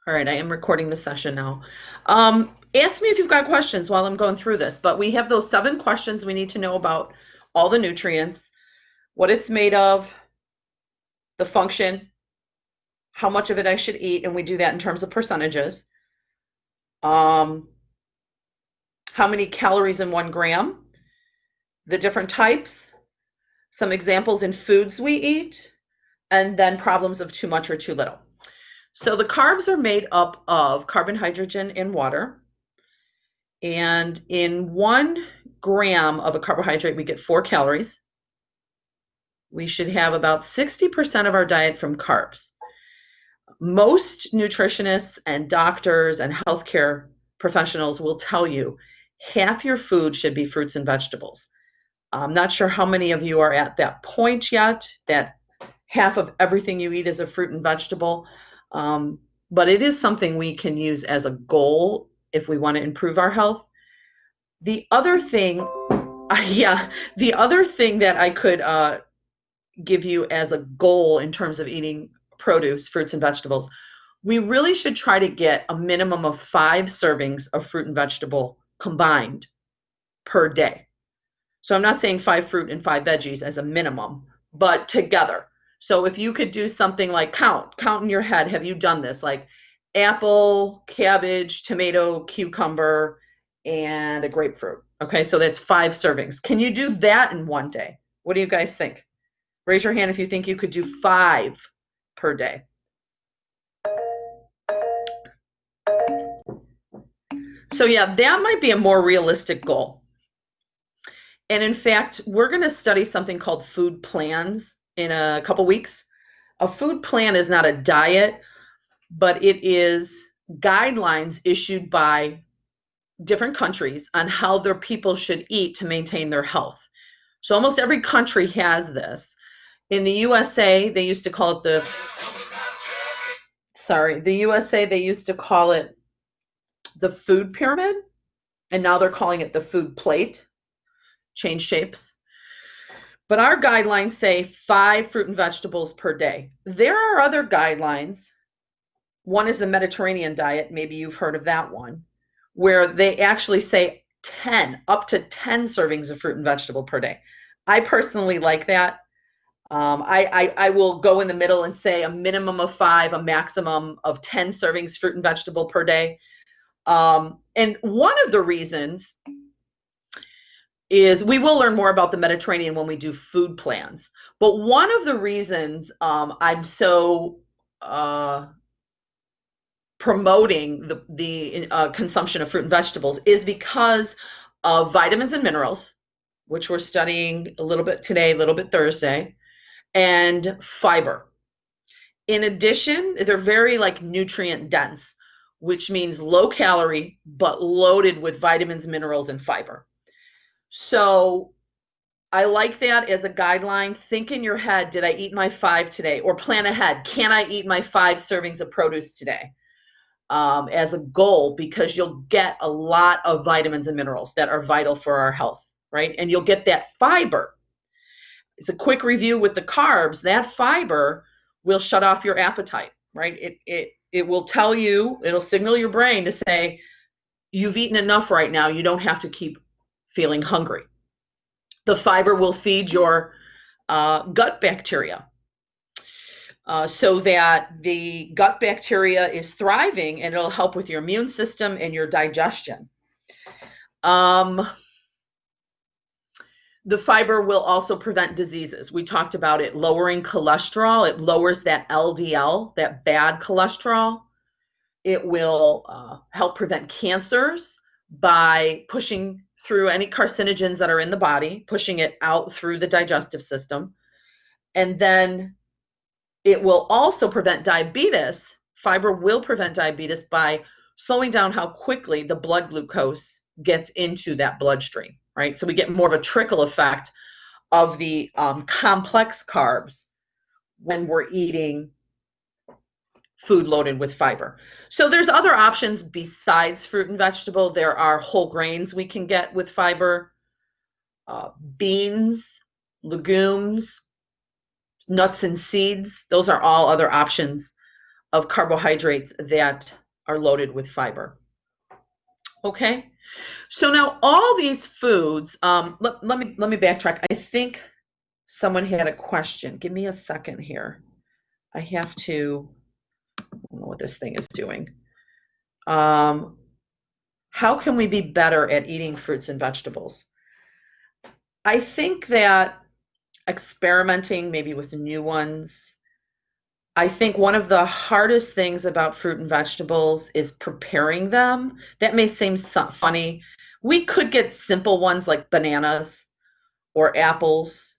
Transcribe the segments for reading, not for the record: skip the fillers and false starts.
All right, I am recording the session now. Ask me if you've got questions while I'm going through this, but we have those 7 questions we need to know about all the nutrients, what it's made of, the function, how much of it I should eat, and we do that in terms of percentages. How many calories in 1 gram, the different types, some examples in foods we eat, and then problems of too much or too little. So the carbs are made up of carbon, hydrogen, and water. And in 1 gram of a carbohydrate, we get 4 calories. We should have about 60% of our diet from carbs. Most nutritionists and doctors and healthcare professionals will tell you half your food should be fruits and vegetables. I'm not sure how many of you are at that point yet, that half of everything you eat is a fruit and vegetable. But it is something we can use as a goal if we want to improve our health. The other thing, the other thing that I could give you as a goal in terms of eating produce, fruits and vegetables, we really should try to get a minimum of 5 servings of fruit and vegetable combined per day. So I'm not saying 5 fruit and 5 veggies as a minimum, but together. So if you could do something like count in your head, have you done this? Like apple, cabbage, tomato, cucumber, and a grapefruit. Okay, so that's 5 servings. Can you do that in one day? What do you guys think? Raise your hand if you think you could do 5 per day. So yeah, that might be a more realistic goal. And in fact, we're going to study something called food plans in a couple weeks. A food plan is not a diet, but it is guidelines issued by different countries on how their people should eat to maintain their health. So almost every country has this. In the USA, they used to call it the food pyramid, and now they're calling it the food plate. Change shapes. But our guidelines say 5 fruit and vegetables per day. There are other guidelines. One is the Mediterranean diet. Maybe you've heard of that one, where they actually say up to 10 servings of fruit and vegetable per day. I personally like that. I will go in the middle and say a minimum of 5, a maximum of 10 servings fruit and vegetable per day. And one of the reasons is we will learn more about the Mediterranean when we do food plans. But one of the reasons I'm so promoting the consumption of fruit and vegetables is because of vitamins and minerals, which we're studying a little bit today, a little bit Thursday, and fiber. In addition, they're very nutrient dense, which means low calorie, but loaded with vitamins, minerals, and fiber. So I like that as a guideline. Think in your head, did I eat my 5 today? Or plan ahead, can I eat my 5 servings of produce today? As a goal, because you'll get a lot of vitamins and minerals that are vital for our health, right? And you'll get that fiber. It's a quick review with the carbs. That fiber will shut off your appetite, right? It will tell you, it'll signal your brain to say, you've eaten enough right now. You don't have to keep feeling hungry. The fiber will feed your gut bacteria so that the gut bacteria is thriving, and it'll help with your immune system and your digestion. The fiber will also prevent diseases. We talked about it lowering cholesterol. It lowers that LDL, that bad cholesterol. It will help prevent cancers by pushing through any carcinogens that are in the body, pushing it out through the digestive system. And then it will also prevent diabetes. Fiber will prevent diabetes by slowing down how quickly the blood glucose gets into that bloodstream, right? So we get more of a trickle effect of the complex carbs when we're eating food loaded with fiber. So there's other options besides fruit and vegetable. There are whole grains we can get with fiber, beans, legumes, nuts and seeds. Those are all other options of carbohydrates that are loaded with fiber. Okay, so now all these foods, let me backtrack. I think someone had a question. Give me a second here. I have to, I don't know what this thing is doing. How can we be better at eating fruits and vegetables? I think that experimenting maybe with new ones. I think one of the hardest things about fruit and vegetables is preparing them. That may seem funny. We could get simple ones like bananas or apples.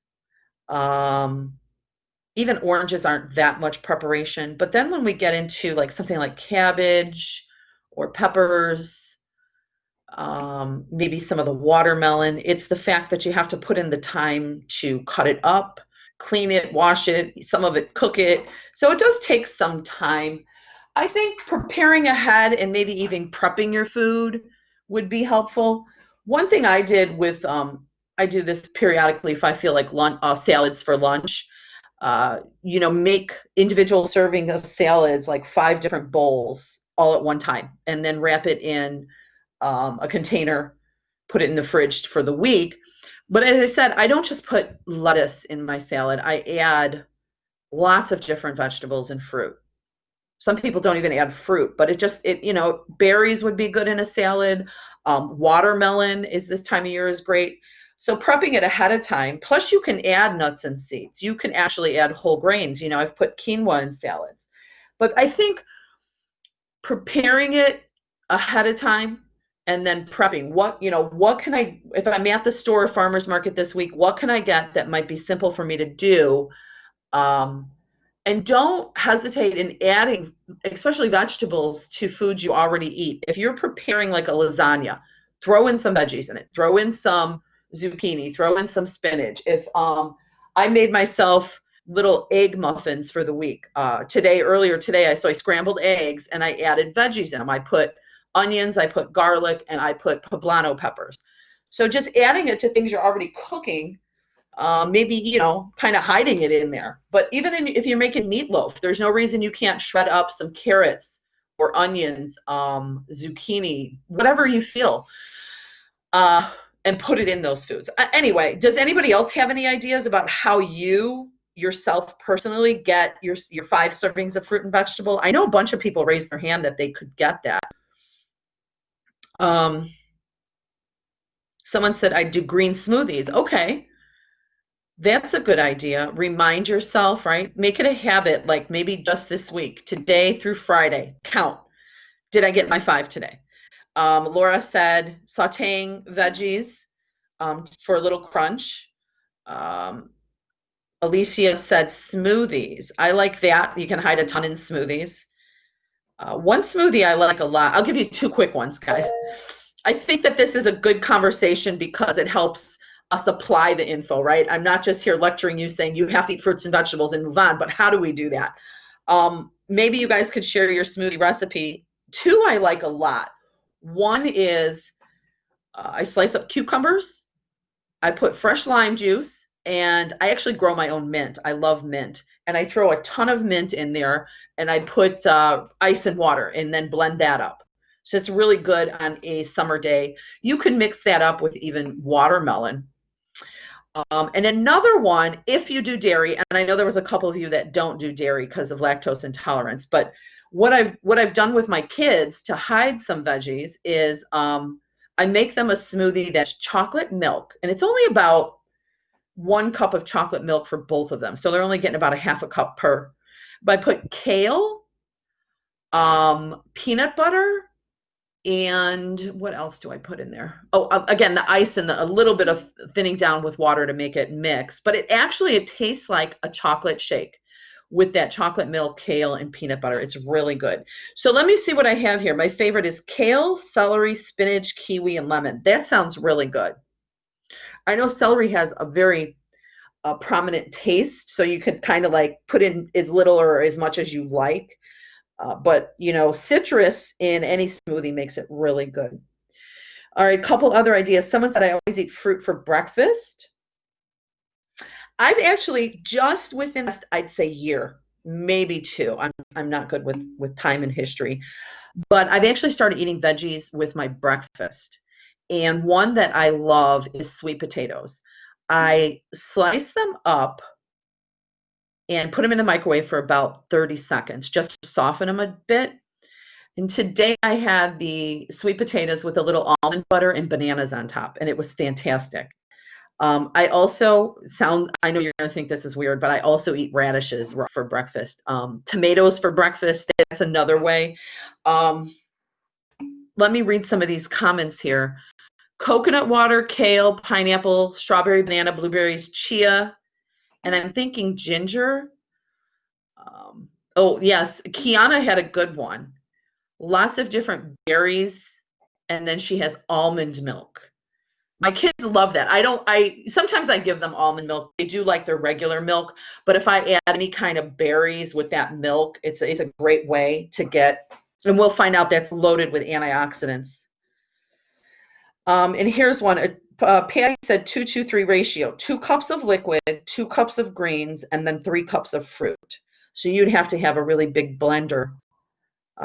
Um, Even oranges aren't that much preparation. But then when we get into like something like cabbage or peppers, maybe some of the watermelon. It's the fact that you have to put in the time to cut it up, clean it, wash it, some of it cook it. So it does take some time. I think preparing ahead and maybe even prepping your food would be helpful. One thing I did with, I do this periodically if I feel like salads for lunch. Make individual serving of salads, like 5 different bowls all at one time, and then wrap it in a container, put it in the fridge for the week. But as I said, I don't just put lettuce in my salad. I add lots of different vegetables and fruit. Some people don't even add fruit, but berries would be good in a salad. Watermelon is this time of year is great. So prepping it ahead of time, plus you can add nuts and seeds. You can actually add whole grains. I've put quinoa in salads. But I think preparing it ahead of time and then prepping, what can I, if I'm at the store or farmer's market this week, what can I get that might be simple for me to do? And don't hesitate in adding, especially vegetables, to foods you already eat. If you're preparing like a lasagna, throw in some veggies in it. Throw in some zucchini. Throw in some spinach. If I made myself little egg muffins for the week. Earlier today, I scrambled eggs and I added veggies in them. I put onions, I put garlic, and I put poblano peppers. So just adding it to things you're already cooking. Maybe, kind of hiding it in there. But even if you're making meatloaf, there's no reason you can't shred up some carrots or onions, zucchini, whatever you feel, and put it in those foods. Anyway, does anybody else have any ideas about how you yourself personally get your 5 servings of fruit and vegetable? I know a bunch of people raised their hand that they could get that. Someone said I do green smoothies. Okay. That's a good idea. Remind yourself, right? Make it a habit, like maybe just this week, today through Friday. Count. Did I get my 5 today? Laura said sauteing veggies for a little crunch. Alicia said smoothies. I like that. You can hide a ton in smoothies. One smoothie I like a lot. I'll give you 2 quick ones, guys. I think that this is a good conversation because it helps us apply the info, right? I'm not just here lecturing you saying you have to eat fruits and vegetables and move on, but how do we do that? Maybe you guys could share your smoothie recipe. 2 I like a lot. One is I slice up cucumbers, I put fresh lime juice, and I actually grow my own mint. I love mint. And I throw a ton of mint in there, and I put ice and water and then blend that up. So it's really good on a summer day. You can mix that up with even watermelon. And another one, if you do dairy, and I know there was a couple of you that don't do dairy because of lactose intolerance, but what I've done with my kids to hide some veggies is I make them a smoothie that's chocolate milk, and it's only about 1 cup of chocolate milk for both of them. So they're only getting about a half a cup per. But I put kale, peanut butter, and what else do I put in there? Oh, again, the ice and a little bit of thinning down with water to make it mix. But it tastes like a chocolate shake with that chocolate milk, kale, and peanut butter. It's really good. So let me see what I have here. My favorite is kale, celery, spinach, kiwi, and lemon. That sounds really good. I know celery has a very prominent taste, so you could kind of like put in as little or as much as you like. But citrus in any smoothie makes it really good. All right, a couple other ideas. Someone said I always eat fruit for breakfast. I've actually just within, I'd say, year, maybe 2. I'm not good with time and history, but I've actually started eating veggies with my breakfast. And one that I love is sweet potatoes. I slice them up and put them in the microwave for about 30 seconds just to soften them a bit. And today I had the sweet potatoes with a little almond butter and bananas on top, and it was fantastic. I know you're going to think this is weird, but I also eat radishes for breakfast. Tomatoes for breakfast, that's another way. Um, Let me read some of these comments here. Coconut water, kale, pineapple, strawberry, banana, blueberries, chia, and I'm thinking ginger. Oh, yes, Kiana had a good one. Lots of different berries, and then she has almond milk. My kids love that. I sometimes I give them almond milk. They do like their regular milk, but if I add any kind of berries with that milk, it's a great way to get, and we'll find out that's loaded with antioxidants. And here's one. Patty said 2-2-3 ratio, 2 cups of liquid, 2 cups of greens, and then 3 cups of fruit. So you'd have to have a really big blender.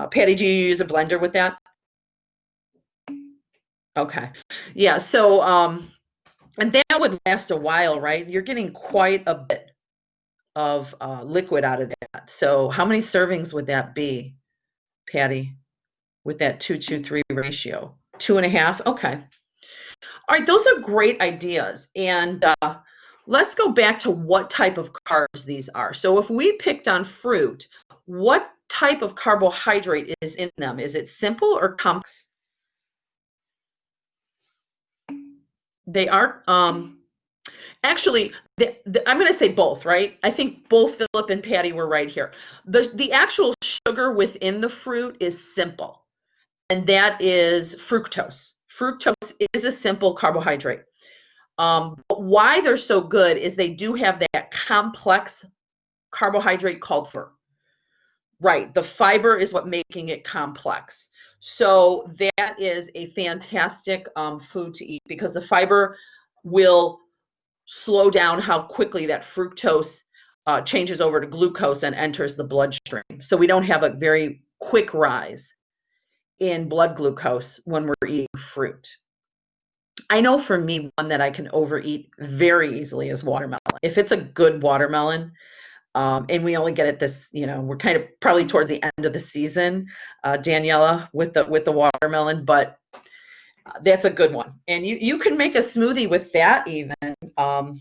Patty, do you use a blender with that? Okay. Yeah. So, and that would last a while, right? You're getting quite a bit of liquid out of that. So how many servings would that be, Patty, with that 2-2-3 ratio? 2.5? Okay. All right, those are great ideas. And let's go back to what type of carbs these are. So if we picked on fruit, what type of carbohydrate is in them? Is it simple or complex? They are. Actually, I'm going to say both, right? I think both Philip and Patty were right here. The actual sugar within the fruit is simple, and that is fructose. Fructose is a simple carbohydrate. But why they're so good is they do have that complex carbohydrate called fiber. Right, the fiber is what making it complex. So that is a fantastic food to eat because the fiber will slow down how quickly that fructose changes over to glucose and enters the bloodstream. So we don't have a very quick rise in blood glucose when we're eating fruit. I know for me, one that I can overeat very easily is watermelon. If it's a good watermelon, and we only get it this, we're kind of probably towards the end of the season, Daniela, with the watermelon, but that's a good one. And you can make a smoothie with that even. And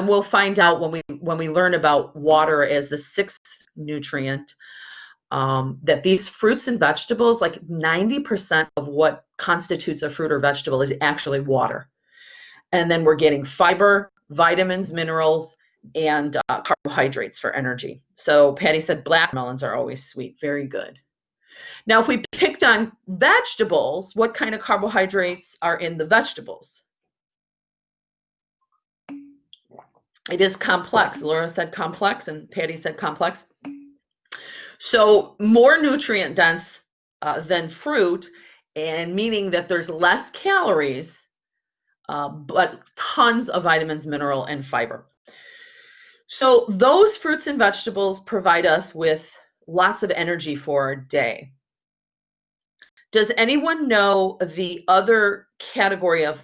we'll find out when we learn about water as the 6th nutrient, that these fruits and vegetables, like 90% of what constitutes a fruit or vegetable is actually water. And then we're getting fiber, vitamins, minerals, and carbohydrates for energy. So Patty said black melons are always sweet. Very good. Now, if we picked on vegetables, what kind of carbohydrates are in the vegetables? It is complex. Laura said complex, and Patty said complex. So more nutrient dense than fruit, and meaning that there's less calories, but tons of vitamins, mineral, and fiber. So those fruits and vegetables provide us with lots of energy for our day. Does anyone know the other category of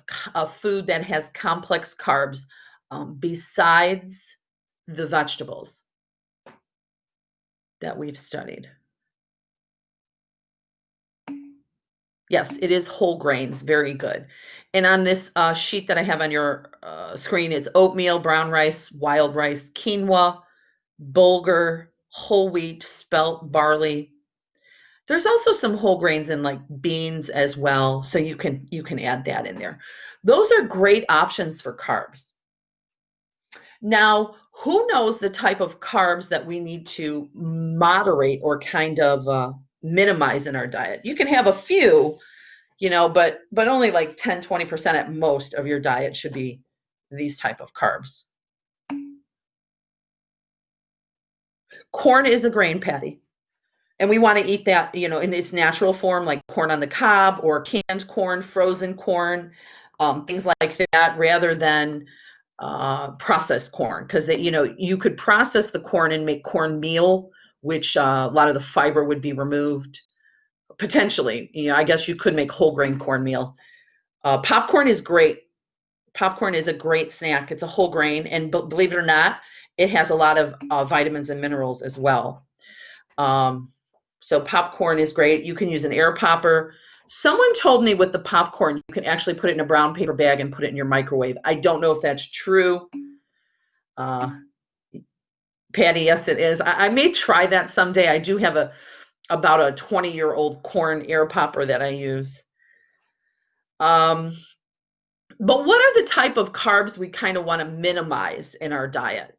food that has complex carbs besides the vegetables that we've studied? Yes, it is whole grains. Very good. And on this sheet that I have on your screen, it's oatmeal, brown rice, wild rice, quinoa, bulgur, whole wheat, spelt, barley. There's also some whole grains in like beans as well, so you can add that in there. Those are great options for carbs. Now, who knows the type of carbs that we need to moderate or kind of minimize in our diet? You can have a few, but only like 10-20% at most of your diet should be these type of carbs. Corn is a grain, Patty. And we want to eat that, in its natural form, like corn on the cob or canned corn, frozen corn, things like that, rather than processed corn, because you could process the corn and make corn meal, which a lot of the fiber would be removed. Potentially, I guess you could make whole grain cornmeal. Popcorn is great. Popcorn is a great snack. It's a whole grain, and believe it or not, it has a lot of vitamins and minerals as well. So popcorn is great. You can use an air popper. Someone told me with the popcorn, you can actually put it in a brown paper bag and put it in your microwave. I don't know if that's true. Patty, yes, it is. I may try that someday. I do have about a 20-year-old corn air popper that I use. But what are the type of carbs we kind of want to minimize in our diet?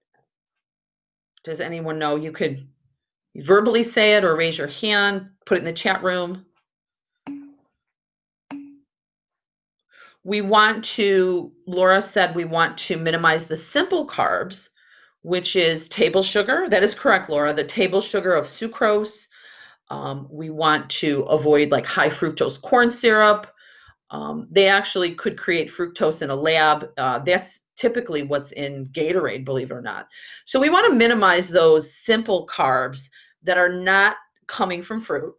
Does anyone know? You could verbally say it or raise your hand, put it in the chat room. Laura said we want to minimize the simple carbs, which is table sugar. That is correct, Laura. The table sugar of sucrose. We want to avoid like high fructose corn syrup. They actually could create fructose in a lab. That's typically what's in Gatorade, believe it or not. So we want to minimize those simple carbs that are not coming from fruit.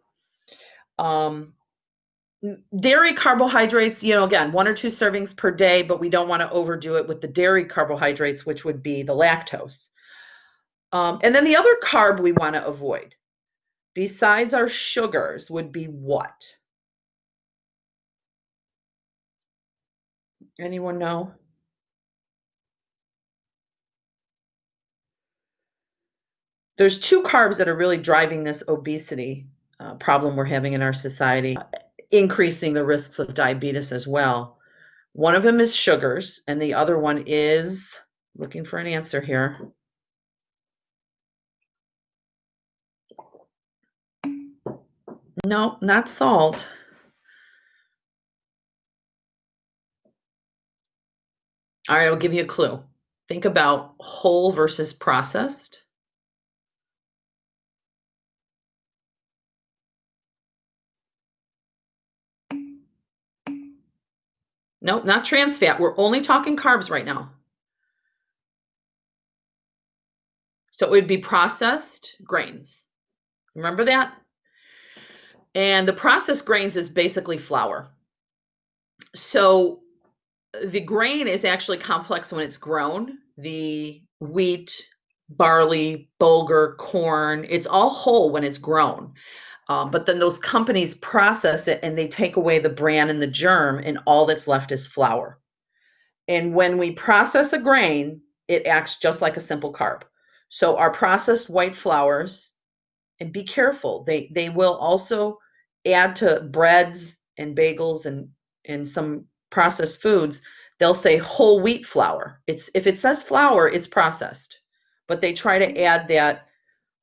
Dairy carbohydrates, again, 1 or 2 servings per day, but we don't want to overdo it with the dairy carbohydrates, which would be the lactose. And then the other carb we want to avoid, besides our sugars, would be what? Anyone know? There's 2 carbs that are really driving this obesity problem we're having in our society, increasing the risks of diabetes as well. One of them is sugars, and the other one is, looking for an answer here. No, not salt. All right, I'll give you a clue. Think about whole versus processed. No, not trans fat. We're only talking carbs right now. So it would be processed grains. Remember that? And the processed grains is basically flour. So the grain is actually complex when it's grown. The wheat, barley, bulgur, corn, it's all whole when it's grown. But then those companies process it and they take away the bran and the germ, and all that's left is flour. And when we process a grain, it acts just like a simple carb. So our processed white flours, and be careful, they will also add to breads and bagels and some processed foods. They'll say whole wheat flour. If it says flour, it's processed. But they try to add that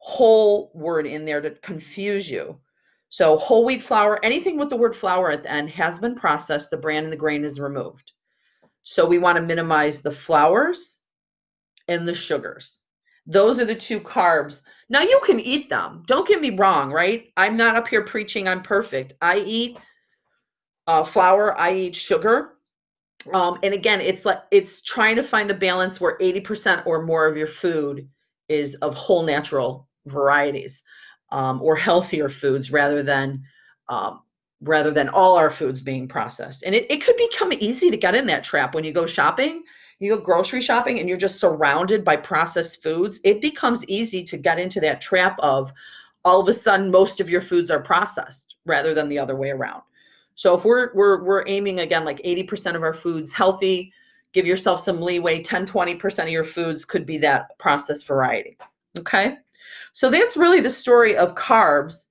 whole word in there to confuse you. So whole wheat flour, anything with the word flour at the end has been processed. The bran and the grain is removed. So we want to minimize the flours and the sugars. Those are the 2 carbs. Now you can eat them. Don't get me wrong, right? I'm not up here preaching I'm perfect. I eat flour, I eat sugar. And again, it's trying to find the balance where 80% or more of your food is of whole natural varieties, or healthier foods rather than all our foods being processed. And it could become easy to get in that trap when you go shopping. You go grocery shopping and you're just surrounded by processed foods. It becomes easy to get into that trap of all of a sudden most of your foods are processed rather than the other way around. So if we're aiming again like 80% of our foods healthy, give yourself some leeway. 10-20% of your foods could be that processed variety. Okay? So that's really the story of carbs.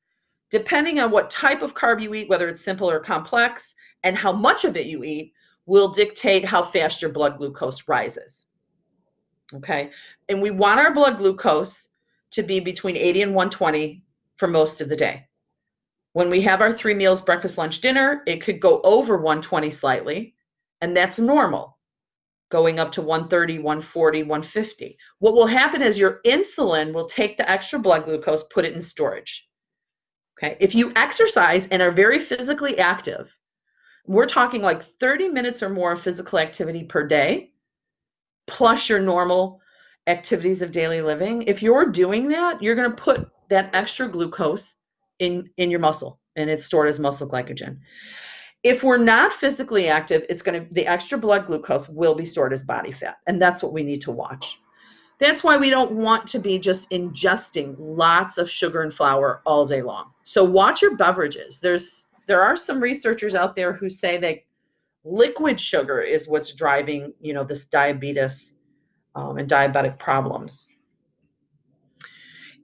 Depending on what type of carb you eat, whether it's simple or complex, and how much of it you eat, will dictate how fast your blood glucose rises. Okay? And we want our blood glucose to be between 80 and 120 for most of the day. When we have our 3 meals, breakfast, lunch, dinner, it could go over 120 slightly, and that's normal, going up to 130, 140, 150. What will happen is your insulin will take the extra blood glucose, put it in storage. Okay? If you exercise and are very physically active, we're talking like 30 minutes or more of physical activity per day, plus your normal activities of daily living, if you're doing that, you're going to put that extra glucose in your muscle, and it's stored as muscle glycogen. If we're not physically active, the extra blood glucose will be stored as body fat, and that's what we need to watch. That's why we don't want to be just ingesting lots of sugar and flour all day long. So watch your beverages. There are some researchers out there who say that liquid sugar is what's driving, this diabetes and diabetic problems.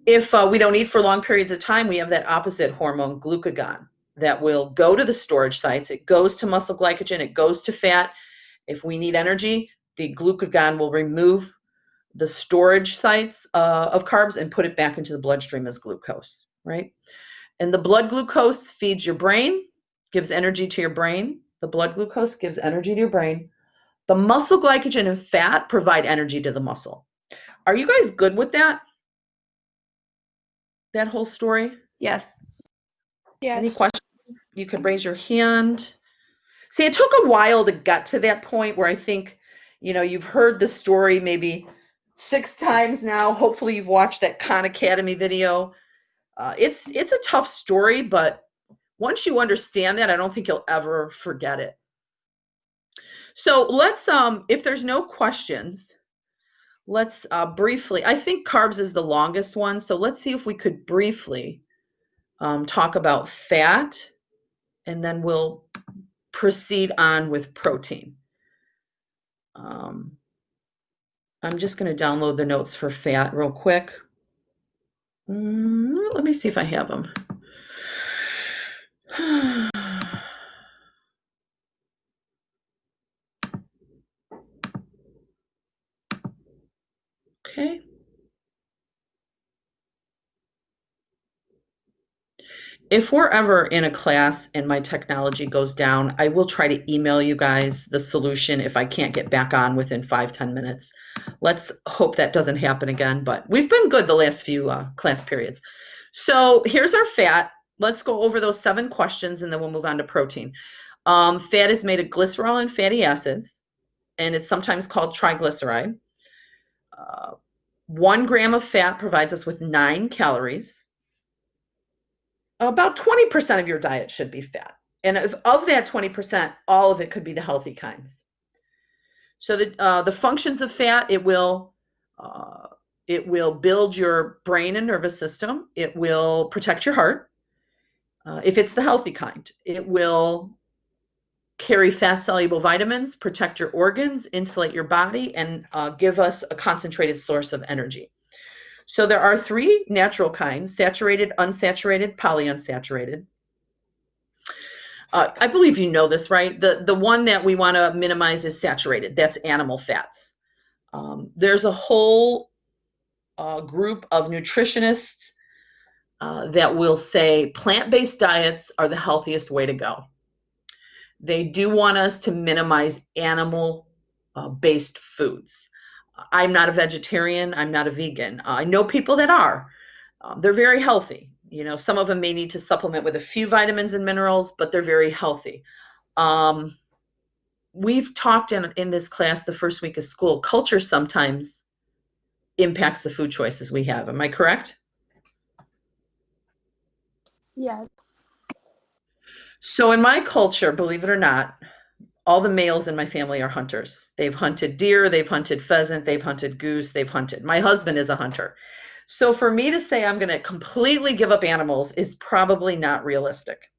If we don't eat for long periods of time, we have that opposite hormone, glucagon, that will go to the storage sites. It goes to muscle glycogen. It goes to fat. If we need energy, the glucagon will remove the storage sites of carbs and put it back into the bloodstream as glucose, right? And the blood glucose feeds your brain, gives energy to your brain. The blood glucose gives energy to your brain. The muscle glycogen and fat provide energy to the muscle. Are you guys good with that? That whole story? Yes. Yes. Any questions? You could raise your hand. See, it took a while to get to that point where I think, you've heard the story maybe 6 times now. Hopefully you've watched that Khan Academy video. It's a tough story, but once you understand that, I don't think you'll ever forget it. So let's, if there's no questions, let's briefly, I think carbs is the longest one. So let's see if we could briefly talk about fat, and then we'll proceed on with protein. I'm just going to download the notes for fat real quick. Let me see if I have them. Okay. If we're ever in a class and my technology goes down, I will try to email you guys the solution if I can't get back on within 5-10 minutes. Let's hope that doesn't happen again, but we've been good the last few class periods. So here's our fat. Let's go over those 7 questions and then we'll move on to protein. Fat is made of glycerol and fatty acids, and it's sometimes called triglyceride. 1 gram of fat provides us with 9 calories. About 20% of your diet should be fat. And of that 20%, all of it could be the healthy kinds. So the functions of fat, it will build your brain and nervous system. It will protect your heart. If it's the healthy kind, it will carry fat-soluble vitamins, protect your organs, insulate your body, and give us a concentrated source of energy. So there are 3 natural kinds: saturated, unsaturated, polyunsaturated. I believe you know this, right? The one that we want to minimize is saturated. That's animal fats. There's a whole group of nutritionists that will say plant-based diets are the healthiest way to go. They do want us to minimize animal-based foods. I'm not a vegetarian. I'm not a vegan. I know people that are. They're very healthy. Some of them may need to supplement with a few vitamins and minerals, but they're very healthy. We've talked in this class the first week of school, culture sometimes impacts the food choices we have. Am I correct? Yes. So in my culture, believe it or not, all the males in my family are hunters. They've hunted deer, they've hunted pheasant, they've hunted goose, they've hunted. My husband is a hunter. So for me to say I'm going to completely give up animals is probably not realistic.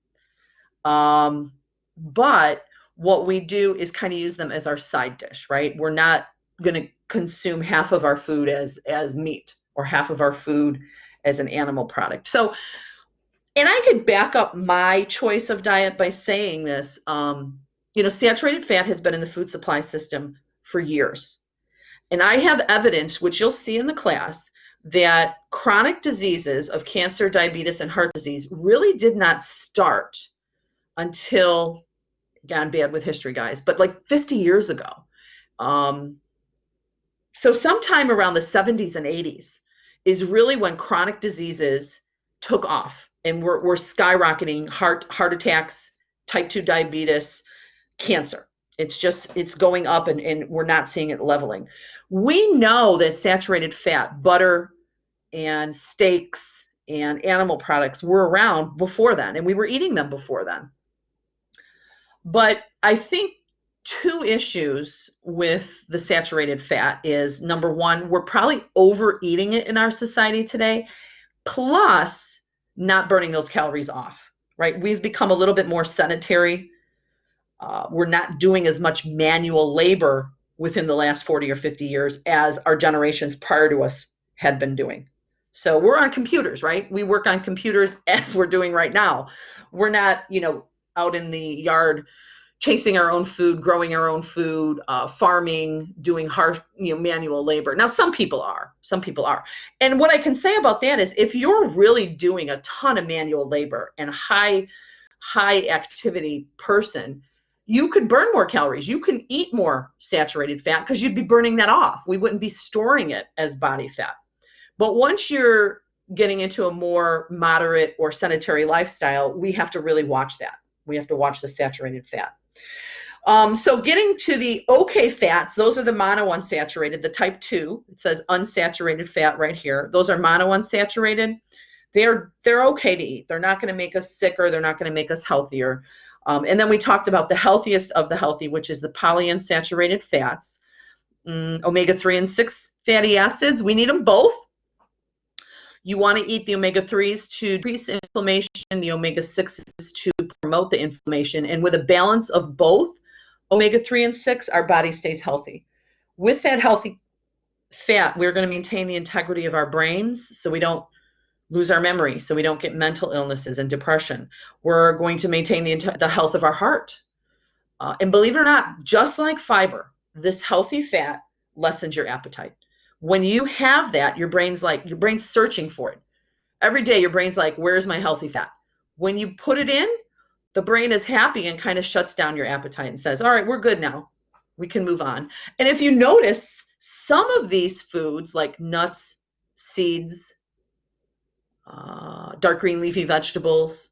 But what we do is kind of use them as our side dish, right? We're not going to consume half of our food as meat or half of our food as an animal product. So, and I could back up my choice of diet by saying this. Saturated fat has been in the food supply system for years. And I have evidence, which you'll see in the class, that chronic diseases of cancer, diabetes, and heart disease really did not start until, gone bad with history, guys, but like 50 years ago. So sometime around the 70s and 80s is really when chronic diseases took off and were skyrocketing: heart attacks, type 2 diabetes, cancer. It's going up and we're not seeing it leveling. We know that saturated fat, butter, and steaks and animal products were around before then, and we were eating them before then. But I think two issues with the saturated fat is number one, we're probably overeating it in our society today, plus not burning those calories off, right? We've become a little bit more sedentary. We're not doing as much manual labor within the last 40 or 50 years as our generations prior to us had been doing. So we're on computers, right? We work on computers as we're doing right now. We're not, out in the yard chasing our own food, growing our own food, farming, doing hard, manual labor. Now, some people are. And what I can say about that is if you're really doing a ton of manual labor and high activity person, you could burn more calories. You can eat more saturated fat because you'd be burning that off. We wouldn't be storing it as body fat. But once you're getting into a more moderate or sedentary lifestyle, we have to really watch that. We have to watch the saturated fat. So getting to the okay fats, those are the monounsaturated, the type 2. It says unsaturated fat right here. Those are monounsaturated. They're okay to eat. They're not going to make us sicker. They're not going to make us healthier. And then we talked about the healthiest of the healthy, which is the polyunsaturated fats, omega-3 and 6 fatty acids. We need them both. You want to eat the omega-3s to decrease inflammation, the omega-6s to promote the inflammation. And with a balance of both omega-3 and 6, our body stays healthy. With that healthy fat, we're going to maintain the integrity of our brains so we don't lose our memory, so we don't get mental illnesses and depression. We're going to maintain the health of our heart. And believe it or not, just like fiber, this healthy fat lessens your appetite. When you have that, your brain's searching for it. Every day your brain's like, where's my healthy fat? When you put it in, the brain is happy and kind of shuts down your appetite and says, all right, we're good now. We can move on. And if you notice, some of these foods like nuts, seeds, dark green leafy vegetables,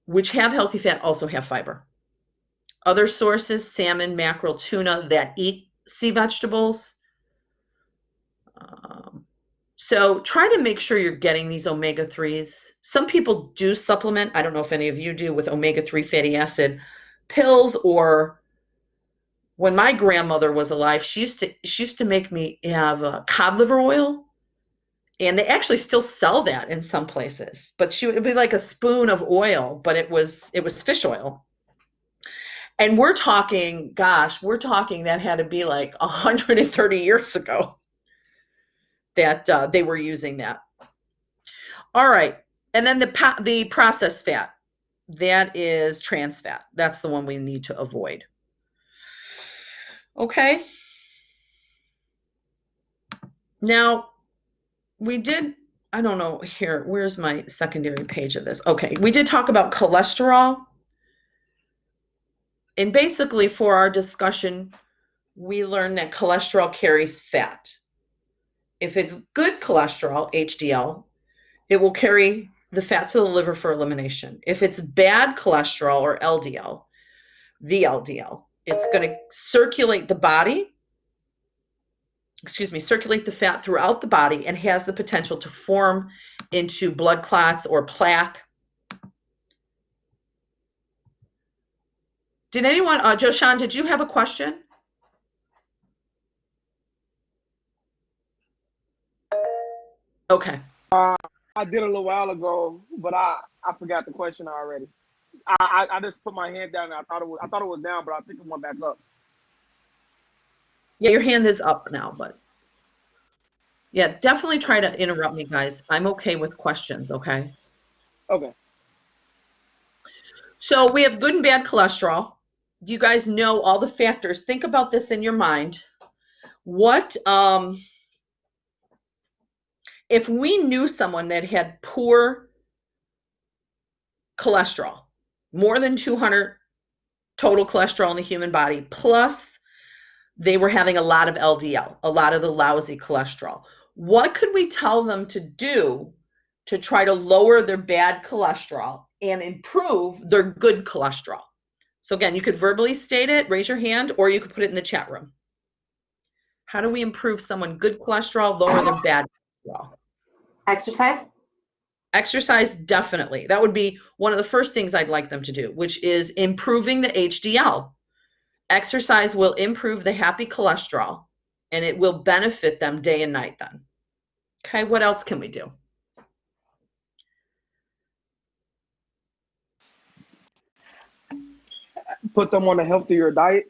which have healthy fat, also have fiber. Other sources, salmon, mackerel, tuna, that eat sea vegetables. So try to make sure you're getting these omega-3s. Some people do supplement. I don't know if any of you do with omega-3 fatty acid pills, or when my grandmother was alive, she used to make me have cod liver oil. And they actually still sell that in some places. But it would be like a spoon of oil, but it was fish oil. And we're talking that had to be like 130 years ago that they were using that. All right. And then the processed fat, that is trans fat. That's the one we need to avoid. Okay. Now, we did, I don't know here, where's my secondary page of this? Okay, we did talk about cholesterol. And basically for our discussion, we learned that cholesterol carries fat. If it's good cholesterol, HDL, it will carry the fat to the liver for elimination. If it's bad cholesterol or LDL, VLDL, it's going to circulate the fat throughout the body and has the potential to form into blood clots or plaque. Did anyone, Joshan, did you have a question? Okay. I did a little while ago, but I forgot the question already. I just put my hand down. I thought it was down, but I think it went back up. Yeah, your hand is up now, but yeah, definitely try to interrupt me, guys. I'm okay with questions, okay? Okay. So we have good and bad cholesterol. You guys know all the factors. Think about this in your mind. What if we knew someone that had poor cholesterol, more than 200 total cholesterol in the human body, plus they were having a lot of LDL, a lot of the lousy cholesterol. What could we tell them to do to try to lower their bad cholesterol and improve their good cholesterol? So again, you could verbally state it, raise your hand, or you could put it in the chat room. How do we improve someone good cholesterol, lower their bad cholesterol? Exercise? Exercise, definitely. That would be one of the first things I'd like them to do, which is improving the HDL. Exercise will improve the happy cholesterol, and it will benefit them day and night then. Okay, what else can we do? Put them on a healthier diet.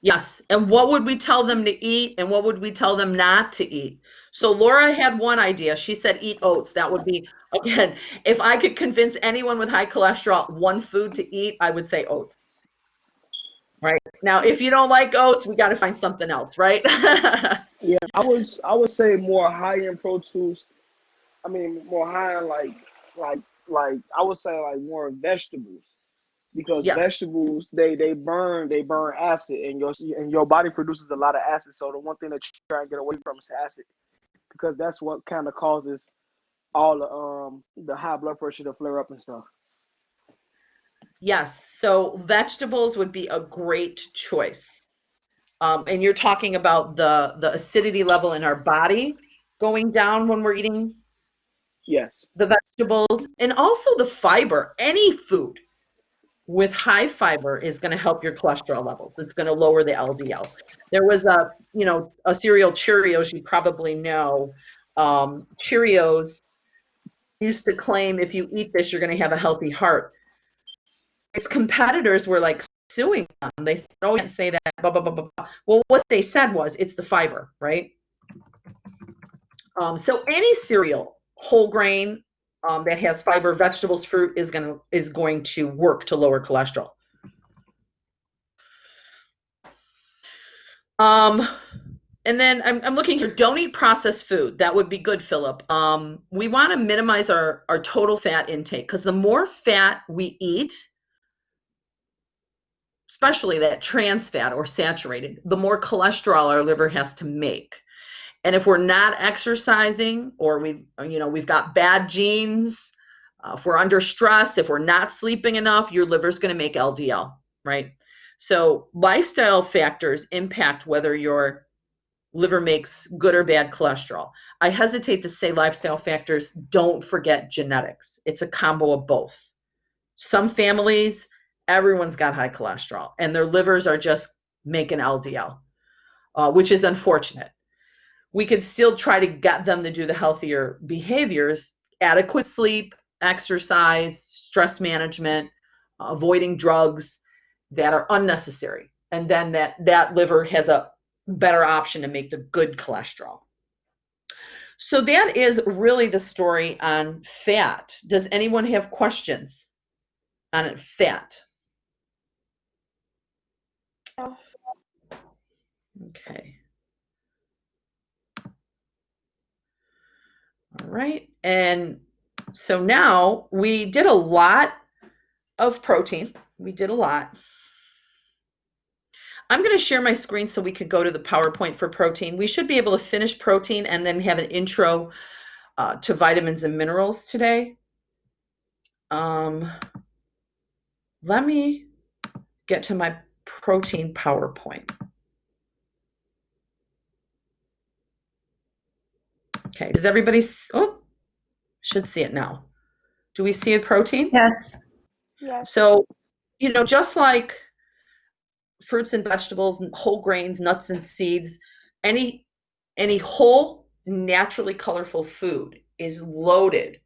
Yes, and what would we tell them to eat, and what would we tell them not to eat? So Laura had one idea. She said eat oats. That would be, again, if I could convince anyone with high cholesterol one food to eat, I would say oats. Right? Now, if you don't like oats, we got to find something else, right? Yeah, I would say more high in proteins. I mean, more high in like I would say like more vegetables, because Yes. vegetables they burn acid, and your body produces a lot of acid. So the one thing that you try and get away from is acid, because that's what kind of causes all the high blood pressure to flare up and stuff. Yes, so vegetables would be a great choice. And you're talking about the acidity level in our body going down when we're eating Yes. the vegetables, and also the fiber. Any food with high fiber is going to help your cholesterol levels. It's going to lower the LDL. There was a cereal, Cheerios, you probably know. Cheerios used to claim if you eat this, you're going to have a healthy heart. Its competitors were like suing them. They said, oh, you can't say that, blah, blah, blah, blah, blah. Well, what they said was it's the fiber, right? So any cereal, whole grain, that has fiber, vegetables, fruit is going to work to lower cholesterol. And then I'm looking here. Don't eat processed food. That would be good, Philip. We want to minimize our total fat intake, because the more fat we eat, especially that trans fat or saturated, the more cholesterol our liver has to make. And if we're not exercising, or we've got bad genes, if we're under stress, if we're not sleeping enough, your liver's going to make LDL, right? So lifestyle factors impact whether your liver makes good or bad cholesterol. I hesitate to say lifestyle factors. Don't forget genetics. It's a combo of both. Some families, everyone's got high cholesterol, and their livers are just making LDL, which is unfortunate. We could still try to get them to do the healthier behaviors: adequate sleep, exercise, stress management, avoiding drugs that are unnecessary. And then that liver has a better option to make the good cholesterol. So that is really the story on fat. Does anyone have questions on fat? No. Okay. All right. And so now we did a lot of protein. We did a lot. I'm going to share my screen so we could go to the PowerPoint for protein. We should be able to finish protein and then have an intro to vitamins and minerals today. Let me get to my protein PowerPoint. Okay, does everybody, should see it now. Do we see a protein? Yes. Yes. So, just like fruits and vegetables, whole grains, nuts and seeds, any whole, naturally colorful food is loaded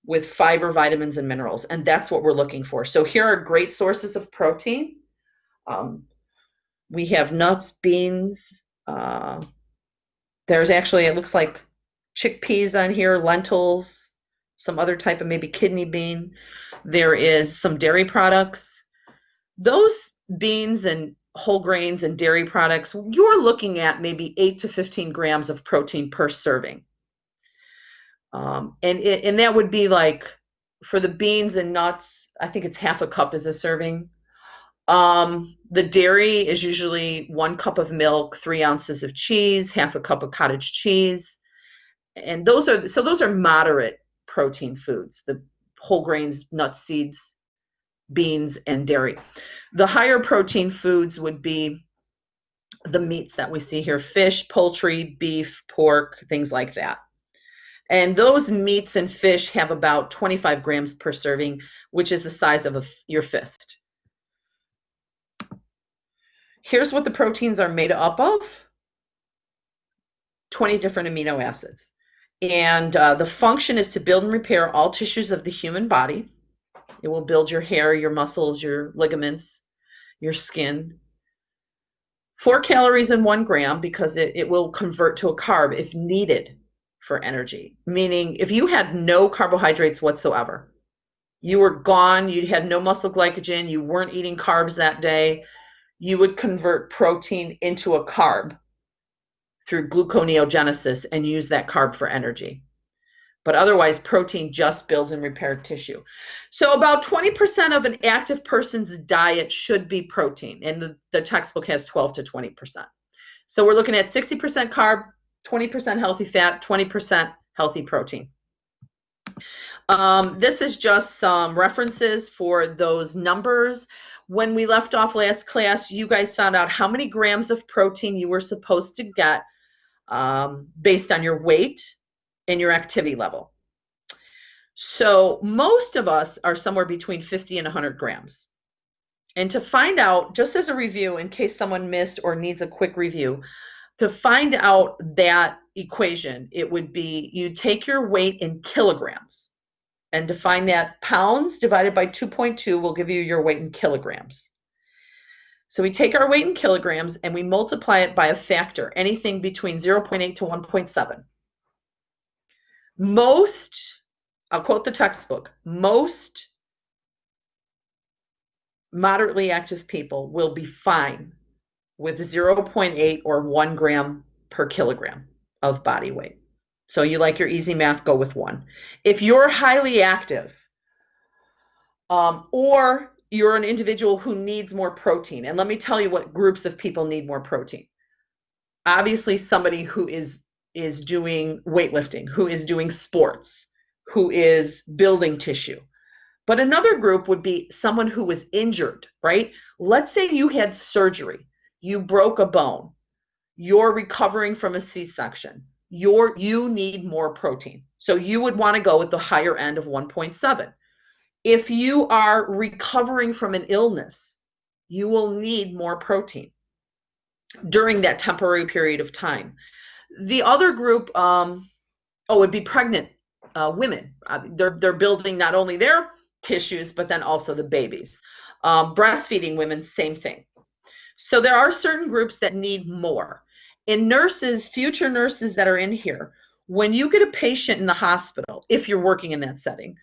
with fiber, vitamins, and minerals, and that's what we're looking for. So here are great sources of protein. We have nuts, beans. There's actually, it looks like chickpeas on here, lentils, some other type of maybe kidney bean. There is some dairy products. Those beans and whole grains and dairy products, you're looking at maybe 8 to 15 grams of protein per serving. And that would be like, for the beans and nuts, I think it's half a cup is a serving. The dairy is usually 1 cup of milk, 3 ounces of cheese, half a cup of cottage cheese. And those are moderate protein foods, the whole grains, nuts, seeds, beans, and dairy. The higher protein foods would be the meats that we see here: fish, poultry, beef, pork, things like that. And those meats and fish have about 25 grams per serving, which is the size of your fist. Here's what the proteins are made up of: 20 different amino acids. And the function is to build and repair all tissues of the human body. It will build your hair, your muscles, your ligaments, your skin. 4 calories in 1 gram, because it will convert to a carb if needed for energy. Meaning if you had no carbohydrates whatsoever, you were gone, you had no muscle glycogen, you weren't eating carbs that day, you would convert protein into a carb through gluconeogenesis and use that carb for energy. But otherwise, protein just builds and repairs tissue. So about 20% of an active person's diet should be protein, and the textbook has 12 to 20%. So we're looking at 60% carb, 20% healthy fat, 20% healthy protein. This is just some references for those numbers. When we left off last class, you guys found out how many grams of protein you were supposed to get based on your weight and your activity level. So most of us are somewhere between 50 and 100 grams. And to find out, just as a review, in case someone missed or needs a quick review, to find out that equation, it would be you take your weight in kilograms, and to find that, pounds divided by 2.2 will give you your weight in kilograms. So we take our weight in kilograms and we multiply it by a factor, anything between 0.8 to 1.7. Most, I'll quote the textbook, most moderately active people will be fine with 0.8 or 1 gram per kilogram of body weight. So you like your easy math, go with 1. If you're highly active, or you're an individual who needs more protein, and let me tell you what groups of people need more protein. Obviously, somebody who is doing weightlifting, who is doing sports, who is building tissue. But another group would be someone who was injured, right? Let's say you had surgery, you broke a bone, you're recovering from a C-section, you need more protein. So you would want to go with the higher end of 1.7. If you are recovering from an illness, you will need more protein during that temporary period of time. The other group, would be pregnant women. They're building not only their tissues, but then also the babies. Breastfeeding women, same thing. So there are certain groups that need more. In nurses, future nurses that are in here, when you get a patient in the hospital, if you're working in that setting,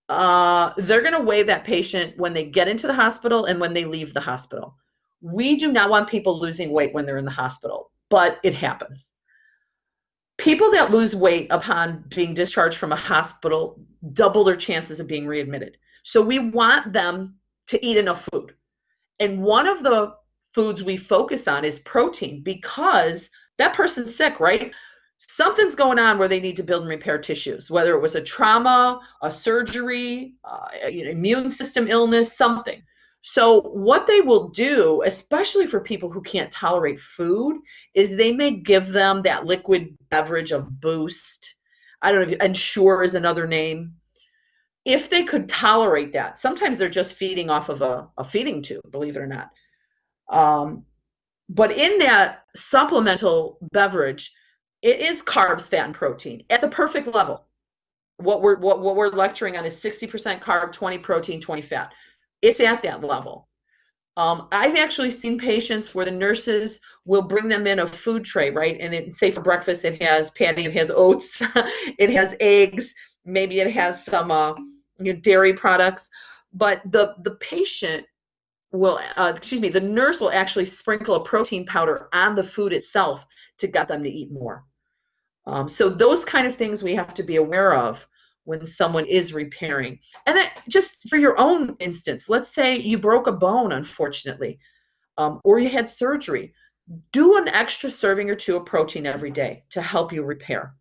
they're going to weigh that patient when they get into the hospital and when they leave the hospital. We do not want people losing weight when they're in the hospital, but it happens. People that lose weight upon being discharged from a hospital double their chances of being readmitted. So we want them to eat enough food. And one of the foods we focus on is protein, because that person's sick, right? Something's going on where they need to build and repair tissues, whether it was a trauma, a surgery, immune system illness, something. So what they will do, especially for people who can't tolerate food, is they may give them that liquid beverage of Boost. I don't know if Ensure is another name. If they could tolerate that, sometimes they're just feeding off of a feeding tube, believe it or not. But in that supplemental beverage, it is carbs, fat, and protein at the perfect level. What we're lecturing on is 60% carb, 20 protein, 20 fat. It's at that level. I've actually seen patients where the nurses will bring them in a food tray, right? And say for breakfast, it has patty, it has oats, it has eggs, maybe it has some dairy products. But the patient will, the nurse will actually sprinkle a protein powder on the food itself to get them to eat more. So those kind of things we have to be aware of when someone is repairing. And then just for your own instance, let's say you broke a bone, unfortunately, or you had surgery. Do an extra serving or 2 of protein every day to help you repair.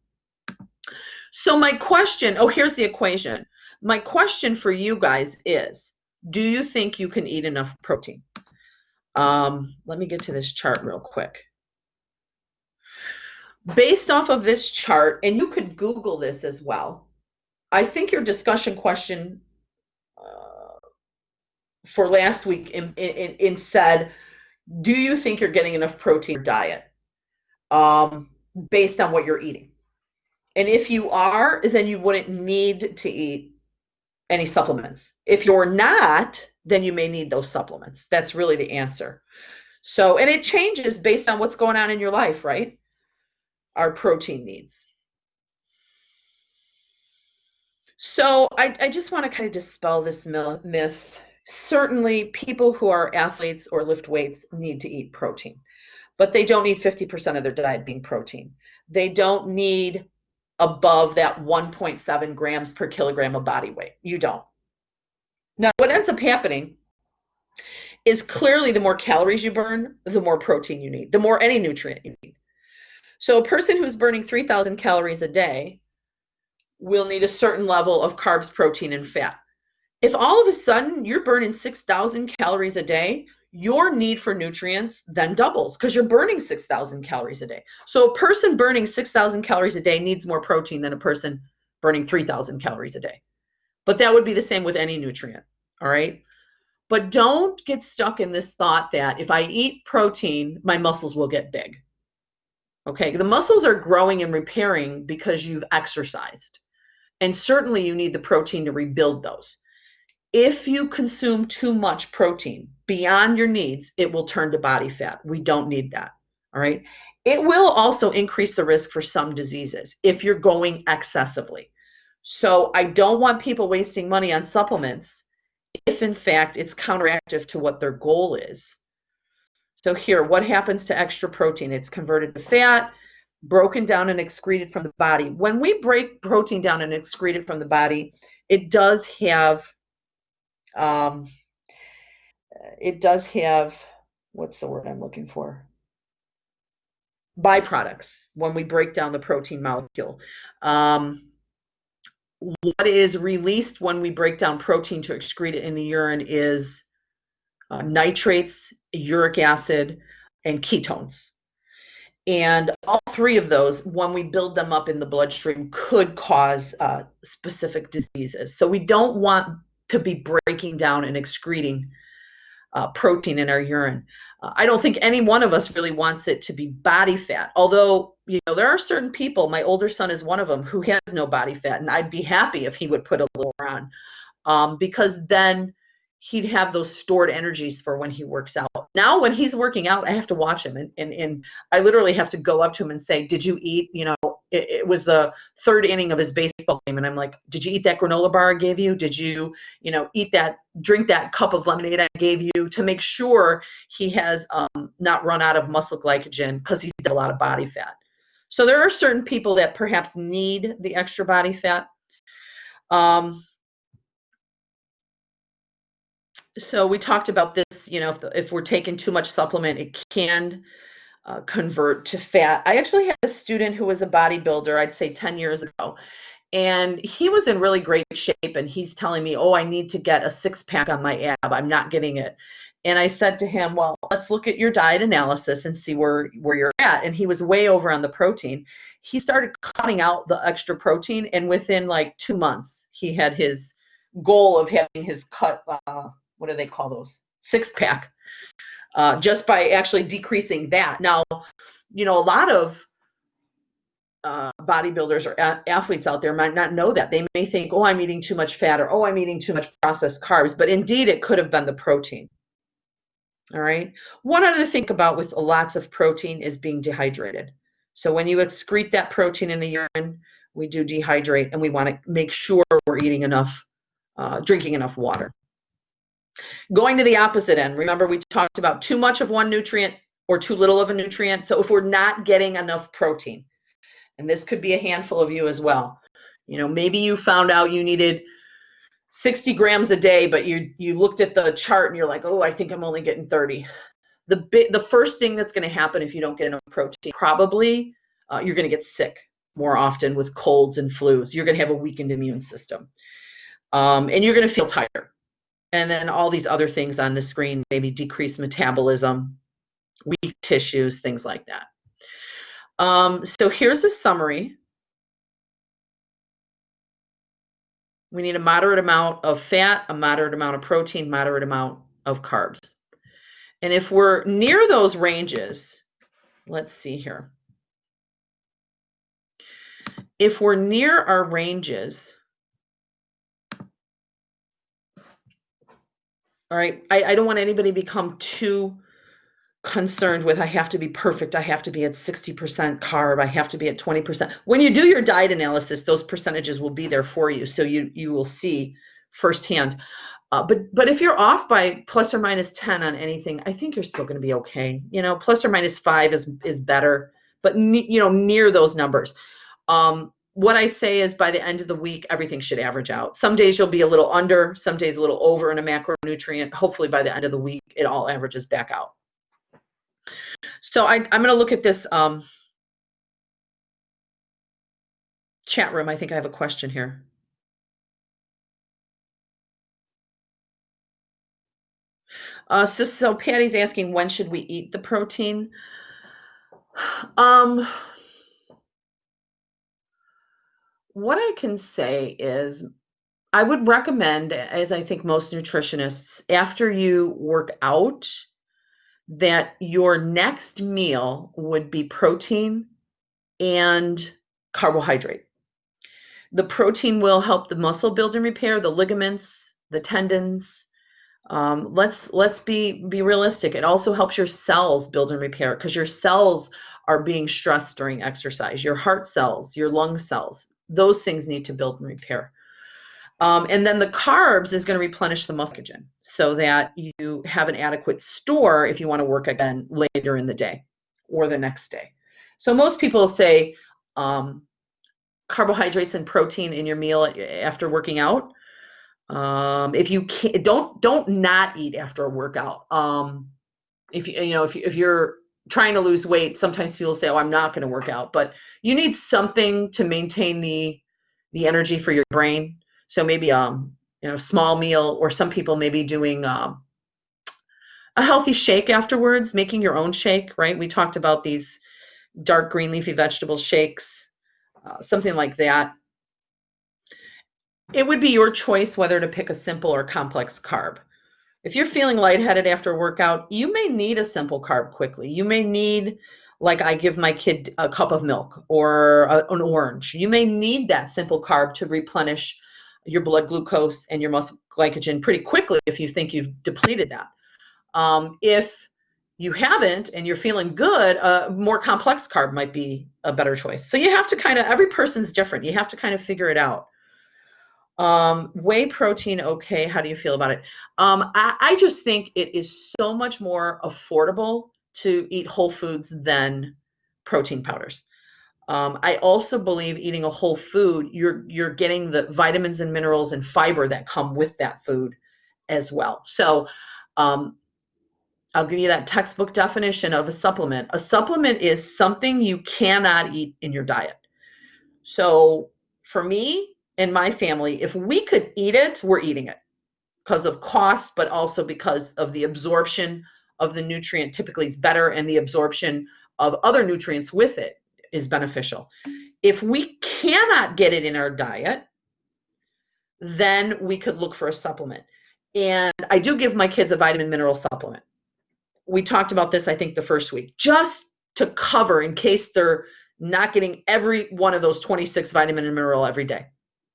So my question, here's the equation. My question for you guys is, Do you think you can eat enough protein? Let me get to this chart real quick. Based off of this chart, and you could Google this as well, I think your discussion question for last week in said, do you think you're getting enough protein in your diet based on what you're eating? And if you are, then you wouldn't need to eat any supplements. If you're not, then you may need those supplements. That's really the answer. So, and it changes based on what's going on in your life, right? Our protein needs. So I just want to kind of dispel this myth. Certainly, people who are athletes or lift weights need to eat protein, but they don't need 50% of their diet being protein. They don't need above that 1.7 grams per kilogram of body weight. You don't. Now, what ends up happening is clearly the more calories you burn, the more protein you need, the more any nutrient you need. So a person who's burning 3,000 calories a day will need a certain level of carbs, protein, and fat. If all of a sudden you're burning 6,000 calories a day, your need for nutrients then doubles because you're burning 6,000 calories a day. So a person burning 6,000 calories a day needs more protein than a person burning 3,000 calories a day. But that would be the same with any nutrient, all right? But don't get stuck in this thought that if I eat protein, my muscles will get big. Okay, the muscles are growing and repairing because you've exercised. And certainly you need the protein to rebuild those. If you consume too much protein beyond your needs, it will turn to body fat. We don't need that. All right. It will also increase the risk for some diseases if you're going excessively. So I don't want people wasting money on supplements if in fact it's counteractive to what their goal is. So here, what happens to extra protein? It's converted to fat, broken down and excreted from the body. When we break protein down and excrete it from the body, it does have what's the word I'm looking for? Byproducts when we break down the protein molecule. What is released when we break down protein to excrete it in the urine is nitrates, uric acid, and ketones. And all three of those, when we build them up in the bloodstream, could cause specific diseases. So we don't want to be breaking down and excreting protein in our urine. I don't think any one of us really wants it to be body fat. Although, there are certain people, my older son is one of them, who has no body fat. And I'd be happy if he would put a little on because then he'd have those stored energies for when he works out. Now, when he's working out, I have to watch him. And I literally have to go up to him and say, did you eat, it was the third inning of his baseball game. And I'm like, did you eat that granola bar I gave you? Did you, drink that cup of lemonade I gave you, to make sure he has not run out of muscle glycogen because he's got a lot of body fat. So there are certain people that perhaps need the extra body fat. So we talked about this, if we're taking too much supplement, it can convert to fat. I actually had a student who was a bodybuilder, I'd say 10 years ago, and he was in really great shape, and he's telling me, I need to get a six-pack on my ab. I'm not getting it. And I said to him, well, let's look at your diet analysis and see where you're at. And he was way over on the protein. He started cutting out the extra protein, and within like 2 months, he had his goal of having his cut, what do they call those? Six-pack, just by actually decreasing that. Now, a lot of bodybuilders or athletes out there might not know that. They may think, I'm eating too much fat, or I'm eating too much processed carbs. But indeed, it could have been the protein. All right. One other thing about with lots of protein is being dehydrated. So when you excrete that protein in the urine, we do dehydrate, and we want to make sure we're eating enough, drinking enough water. Going to the opposite end, remember we talked about too much of one nutrient or too little of a nutrient. So if we're not getting enough protein, and this could be a handful of you as well, maybe you found out you needed 60 grams a day, but you looked at the chart and you're like, I think I'm only getting 30. The first thing that's going to happen if you don't get enough protein, probably you're going to get sick more often with colds and flus. You're going to have a weakened immune system, and you're going to feel tired. And then all these other things on the screen, maybe decreased metabolism, weak tissues, things like that. So here's a summary. We need a moderate amount of fat, a moderate amount of protein, moderate amount of carbs. And if we're near those ranges, let's see here. If we're near our ranges, all right, I don't want anybody to become too concerned with I have to be perfect. I have to be at 60% carb. I have to be at 20%. When you do your diet analysis, those percentages will be there for you. So you will see firsthand. But if you're off by plus or minus 10 on anything, I think you're still going to be okay. You know, plus or minus 5 is better, but near those numbers. What I say is by the end of the week, everything should average out. Some days you'll be a little under, some days a little over in a macronutrient. Hopefully by the end of the week, it all averages back out. So I'm going to look at this chat room. I think I have a question here. So Patty's asking, when should we eat the protein? What I can say is I would recommend, as I think most nutritionists, after you work out, that your next meal would be protein and carbohydrate. The protein will help the muscle build and repair, the ligaments, the tendons. Let's be realistic. It also helps your cells build and repair because your cells are being stressed during exercise. Your heart cells, your lung cells, those things need to build and repair. And then the carbs is going to replenish the muscle glycogen so that you have an adequate store if you want to work again later in the day or the next day. So most people say carbohydrates and protein in your meal after working out. If you can't, don't not eat after a workout. If you're trying to lose weight, sometimes people say, "Oh, I'm not going to work out," but you need something to maintain the energy for your brain. So maybe small meal, or some people may be doing a healthy shake afterwards, making your own shake, right? We talked about these dark green leafy vegetable shakes, something like that. It would be your choice whether to pick a simple or complex carb. If you're feeling lightheaded after a workout, you may need a simple carb quickly. You may need, like I give my kid a cup of milk or an orange. You may need that simple carb to replenish your blood glucose and your muscle glycogen pretty quickly if you think you've depleted that. If you haven't and you're feeling good, a more complex carb might be a better choice. So you have to every person's different. You have to kind of figure it out. Whey protein, okay. How do you feel about it? I just think it is so much more affordable to eat whole foods than protein powders. I also believe eating a whole food, you're getting the vitamins and minerals and fiber that come with that food as well. So I'll give you that textbook definition of a supplement. A supplement is something you cannot eat in your diet. So for me and my family, if we could eat it, we're eating it because of cost, but also because of the absorption of the nutrient typically is better, and the absorption of other nutrients with it is beneficial. If we cannot get it in our diet, then we could look for a supplement. And I do give my kids a vitamin mineral supplement. We talked about this, I think, the first week, just to cover in case they're not getting every one of those 26 vitamin and mineral every day.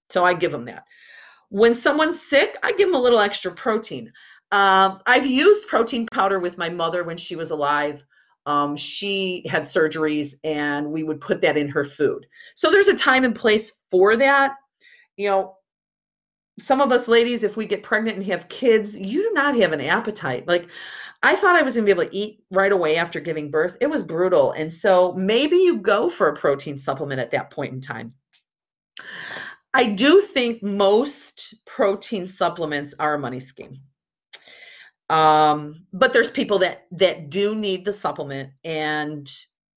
So I give them that. When someone's sick, I give them a little extra protein. I've used protein powder with my mother when she was alive. She had surgeries and we would put that in her food. So there's a time and place for that. Some of us ladies, if we get pregnant and have kids, you do not have an appetite. Like, I thought I was going to be able to eat right away after giving birth. It was brutal. And so maybe you go for a protein supplement at that point in time. I do think most protein supplements are a money scheme. But there's people that do need the supplement, and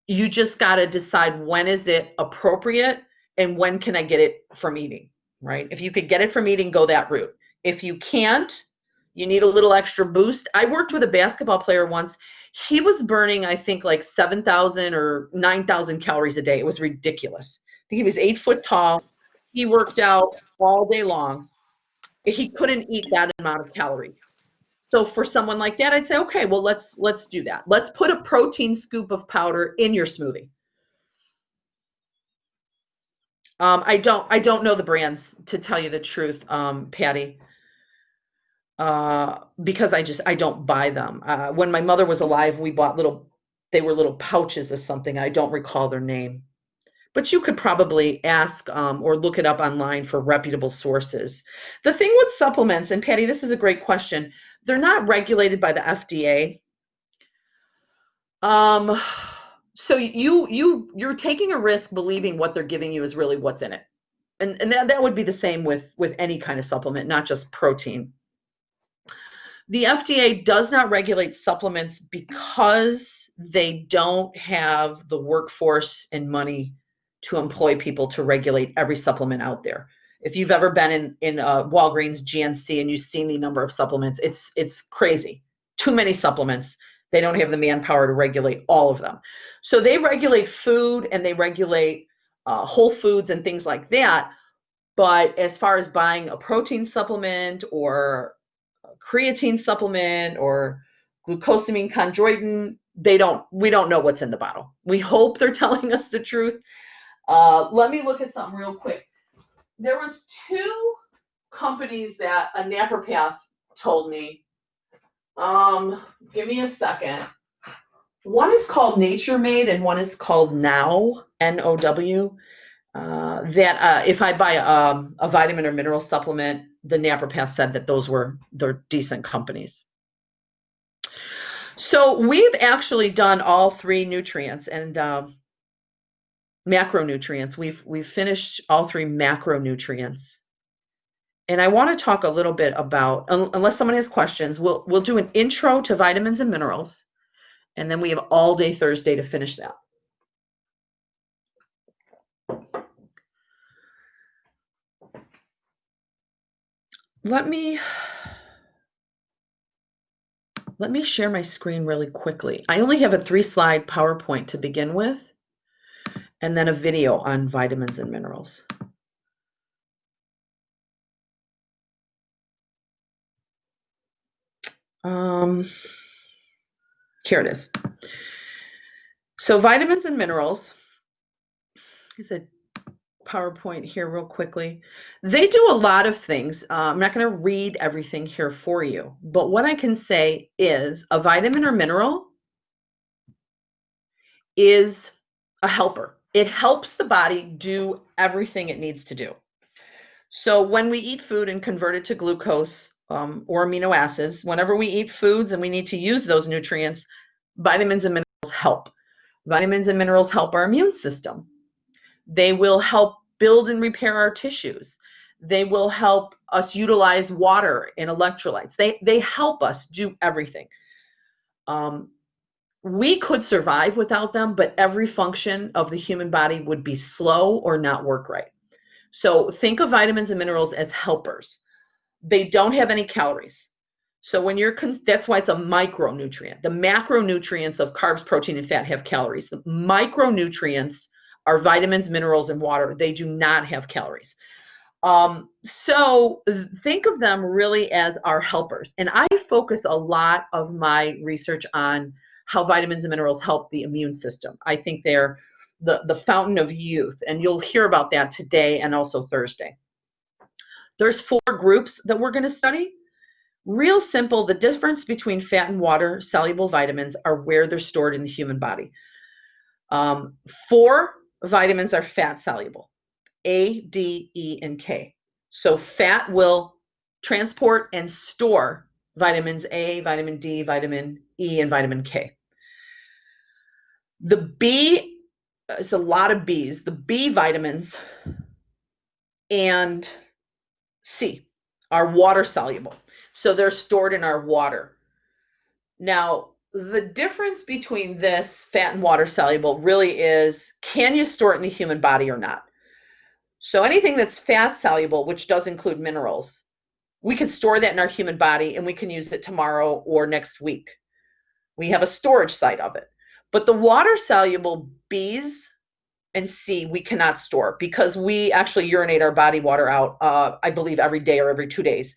you just got to decide when is it appropriate and when can I get it from eating, right? If you could get it from eating, go that route. If you can't, You need a little extra boost. I worked with a basketball player once. He was burning, I think, like 7,000 or 9,000 calories a day. It was ridiculous. I think he was 8 foot tall. He worked out all day long. He couldn't eat that amount of calories. So for someone like that, I'd say, okay, well, let's do that. Let's put a protein scoop of powder in your smoothie. I don't know the brands, to tell you the truth, Patty, because I don't buy them. When my mother was alive, we bought they were little pouches of something. I don't recall their name, but you could probably ask or look it up online for reputable sources. The thing with supplements, and Patty, this is a great question. They're not regulated by the FDA. So you're taking a risk believing what they're giving you is really what's in it. And that would be the same with any kind of supplement, not just protein. The FDA does not regulate supplements because they don't have the workforce and money to employ people to regulate every supplement out there. If you've ever been in Walgreens GNC and you've seen the number of supplements, it's crazy. Too many supplements. They don't have the manpower to regulate all of them. So they regulate food and they regulate whole foods and things like that. But as far as buying a protein supplement or a creatine supplement or glucosamine chondroitin, we don't know what's in the bottle. We hope they're telling us the truth. Let me look at something real quick. There was 2 companies that a naturopath told me. Give me a second. One is called Nature Made and one is called Now, Now. That if I buy a vitamin or mineral supplement, the naturopath said that they're decent companies. So we've actually done all 3 nutrients and macronutrients. We've finished all 3 macronutrients. And I want to talk a little bit about, unless someone has questions, we'll do an intro to vitamins and minerals, and then we have all day Thursday to finish that. Let me share my screen really quickly. I only have a 3-slide PowerPoint to begin with, and then a video on vitamins and minerals. Here it is. So vitamins and minerals is a PowerPoint here real quickly. They do a lot of things. I'm not going to read everything here for you, but what I can say is a vitamin or mineral is a helper. It helps the body do everything it needs to do. So when we eat food and convert it to glucose or amino acids, whenever we eat foods and we need to use those nutrients, vitamins and minerals help. Vitamins and minerals help our immune system. They will help build and repair our tissues. They will help us utilize water and electrolytes. They help us do everything. We could survive without them, but every function of the human body would be slow or not work right. So think of vitamins and minerals as helpers. They don't have any calories. So when that's why it's a micronutrient. The macronutrients of carbs, protein, and fat have calories. The micronutrients are vitamins, minerals, and water. They do not have calories. So think of them really as our helpers. And I focus a lot of my research on how vitamins and minerals help the immune system. I think they're the fountain of youth, and you'll hear about that today and also Thursday. There's 4 groups that we're going to study. Real simple, the difference between fat and water soluble vitamins are where they're stored in the human body. 4 vitamins are fat soluble, A, D, E, and K. So fat will transport and store vitamins A, vitamin D, vitamin E, and vitamin K. The B, it's a lot of B's, the B vitamins and C are water soluble. So they're stored in our water. Now, the difference between this fat and water soluble really is, can you store it in the human body or not? So anything that's fat soluble, which does include minerals, we can store that in our human body and we can use it tomorrow or next week. We have a storage site of it. But the water soluble B's and C we cannot store because we actually urinate our body water out, I believe, every day or every 2 days.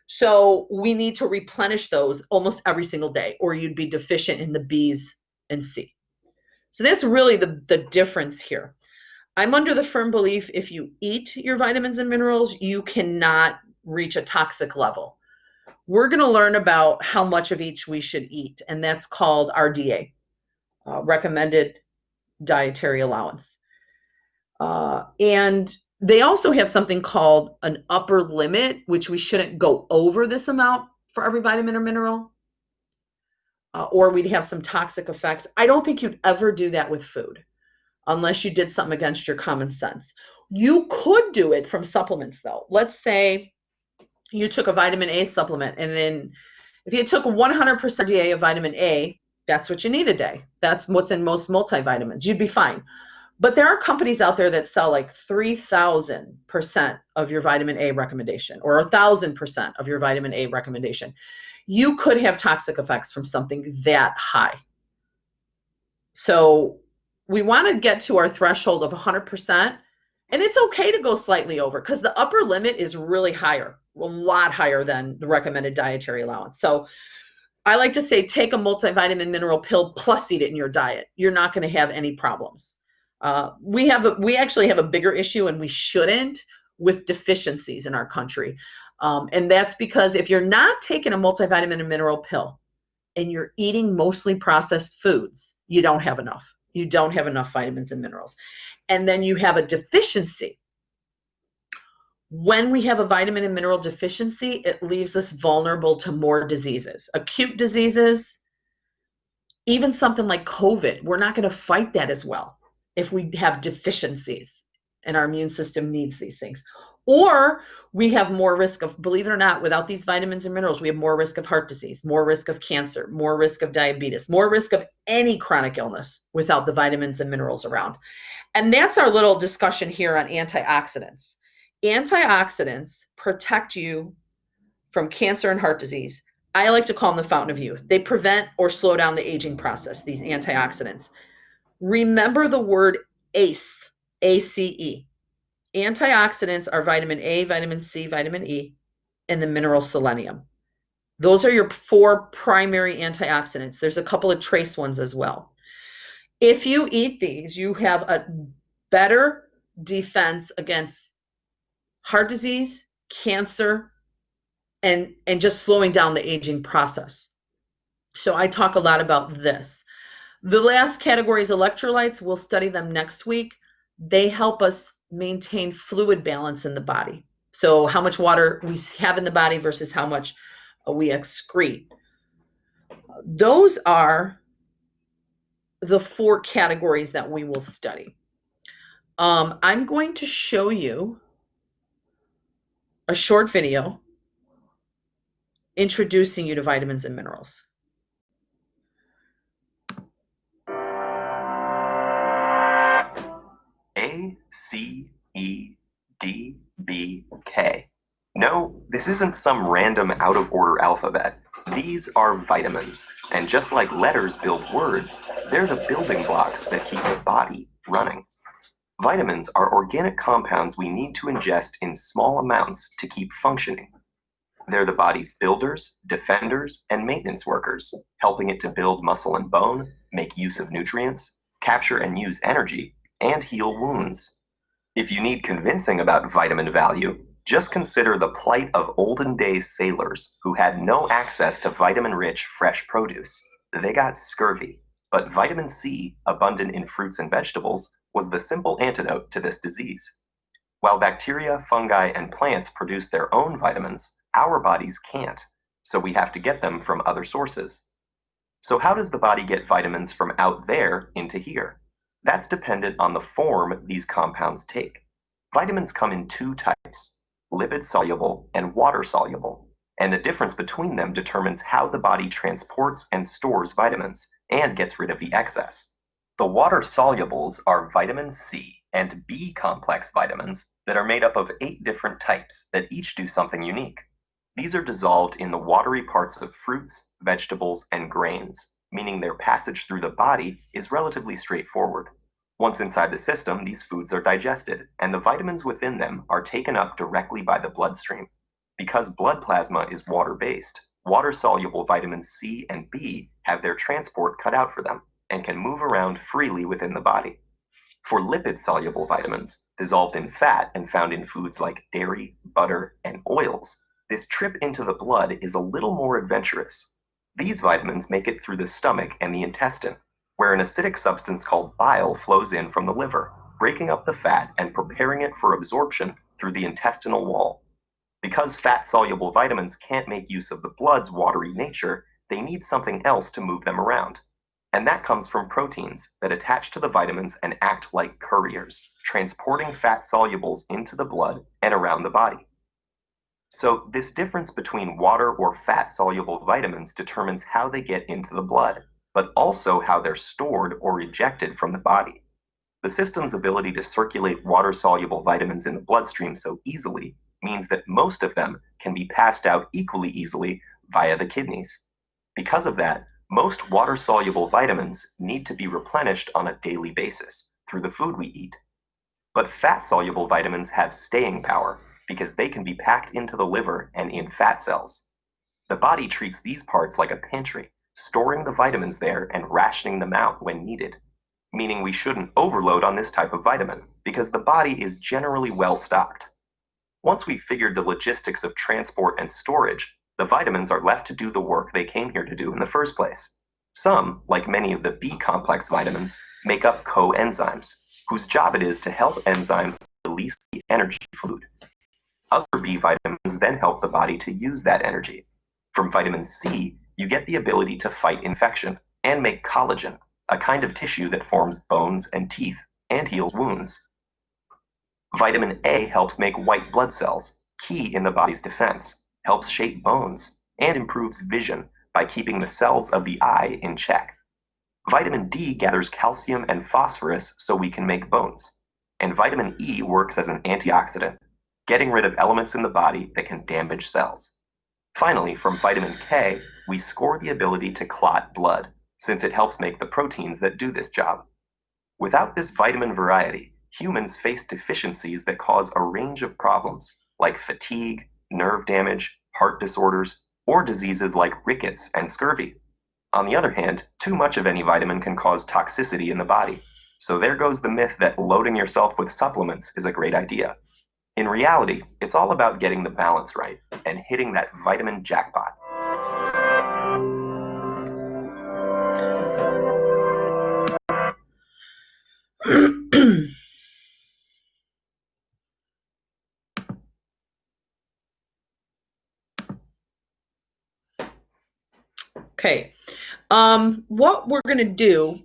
So we need to replenish those almost every single day, or you'd be deficient in the B's and C. So that's really the difference here. I'm under the firm belief if you eat your vitamins and minerals, you cannot reach a toxic level. We're going to learn about how much of each we should eat, and that's called RDA, recommended dietary allowance. And they also have something called an upper limit, which we shouldn't go over this amount for every vitamin or mineral, or we'd have some toxic effects. I don't think you'd ever do that with food unless you did something against your common sense. You could do it from supplements, though. Let's say you took a vitamin A supplement, and then if you took 100% DA of vitamin A, that's what you need a day. That's what's in most multivitamins. You'd be fine. But there are companies out there that sell like 3,000% of your vitamin A recommendation or 1,000% of your vitamin A recommendation. You could have toxic effects from something that high. So we want to get to our threshold of 100%, and it's okay to go slightly over because the upper limit is really higher, a lot higher than the recommended dietary allowance. So I like to say take a multivitamin mineral pill plus eat it in your diet. You're not going to have any problems. We actually have a bigger issue, and we shouldn't, with deficiencies in our country. And that's because if you're not taking a multivitamin and mineral pill and you're eating mostly processed foods, you don't have enough. You don't have enough vitamins and minerals. And then you have a deficiency. When we have a vitamin and mineral deficiency, it leaves us vulnerable to more diseases, acute diseases, even something like COVID. We're not going to fight that as well if we have deficiencies and our immune system needs these things. Or we have more risk of, believe it or not, without these vitamins and minerals, we have more risk of heart disease, more risk of cancer, more risk of diabetes, more risk of any chronic illness without the vitamins and minerals around. And that's our little discussion here on antioxidants. Antioxidants protect you from cancer and heart disease. I like to call them the fountain of youth. They prevent or slow down the aging process, these antioxidants. Remember the word ACE, A-C-E. Antioxidants are vitamin A, vitamin C, vitamin E, and the mineral selenium. Those are your 4 primary antioxidants. There's a couple of trace ones as well. If you eat these, you have a better defense against heart disease, cancer, and just slowing down the aging process. So I talk a lot about this. The last category is electrolytes. We'll study them next week. They help us maintain fluid balance in the body. So how much water we have in the body versus how much we excrete. Those are the 4 categories that we will study. I'm going to show you a short video introducing you to vitamins and minerals. A, C, E, D, B, K. No, this isn't some random out-of-order alphabet. These are vitamins, and just like letters build words, they're the building blocks that keep the body running. Vitamins are organic compounds we need to ingest in small amounts to keep functioning. They're the body's builders, defenders, and maintenance workers, helping it to build muscle and bone, make use of nutrients, capture and use energy, and heal wounds. If you need convincing about vitamin value, just consider the plight of olden days sailors who had no access to vitamin-rich fresh produce. They got scurvy, but vitamin C, abundant in fruits and vegetables, was the simple antidote to this disease. While bacteria, fungi, and plants produce their own vitamins, our bodies can't, so we have to get them from other sources. So how does the body get vitamins from out there into here? That's dependent on the form these compounds take. Vitamins come in 2 types, lipid-soluble and water-soluble, and the difference between them determines how the body transports and stores vitamins and gets rid of the excess. The water-solubles are vitamin C and B complex vitamins that are made up of 8 different types that each do something unique. These are dissolved in the watery parts of fruits, vegetables, and grains, meaning their passage through the body is relatively straightforward. Once inside the system, these foods are digested, and the vitamins within them are taken up directly by the bloodstream. Because blood plasma is water-based, water-soluble vitamins C and B have their transport cut out for them and can move around freely within the body. For lipid-soluble vitamins, dissolved in fat and found in foods like dairy, butter, and oils, this trip into the blood is a little more adventurous. These vitamins make it through the stomach and the intestine, where an acidic substance called bile flows in from the liver, breaking up the fat and preparing it for absorption through the intestinal wall. Because fat-soluble vitamins can't make use of the blood's watery nature, they need something else to move them around. And that comes from proteins that attach to the vitamins and act like couriers, transporting fat solubles into the blood and around the body. So this difference between water or fat-soluble vitamins determines how they get into the blood, but also how they're stored or ejected from the body. The system's ability to circulate water-soluble vitamins in the bloodstream so easily means that most of them can be passed out equally easily via the kidneys. Because of that, most water-soluble vitamins need to be replenished on a daily basis through the food we eat. But fat-soluble vitamins have staying power because they can be packed into the liver and in fat cells. The body treats these parts like a pantry, storing the vitamins there and rationing them out when needed, meaning we shouldn't overload on this type of vitamin because the body is generally well stocked. Once we've figured the logistics of transport and storage, the vitamins are left to do the work they came here to do in the first place. Some, like many of the B-complex vitamins, make up coenzymes, whose job it is to help enzymes release the energy from food. Other B vitamins then help the body to use that energy. From vitamin C, you get the ability to fight infection and make collagen, a kind of tissue that forms bones and teeth and heals wounds. Vitamin A helps make white blood cells, key in the body's defense, helps shape bones, and improves vision by keeping the cells of the eye in check. Vitamin D gathers calcium and phosphorus so we can make bones. And vitamin E works as an antioxidant, getting rid of elements in the body that can damage cells. Finally, from vitamin K, we score the ability to clot blood, since it helps make the proteins that do this job. Without this vitamin variety, humans face deficiencies that cause a range of problems, like fatigue, nerve damage, heart disorders, or diseases like rickets and scurvy. On the other hand, too much of any vitamin can cause toxicity in the body. So there goes the myth that loading yourself with supplements is a great idea. In reality, it's all about getting the balance right and hitting that vitamin jackpot. Okay, what we're going to do,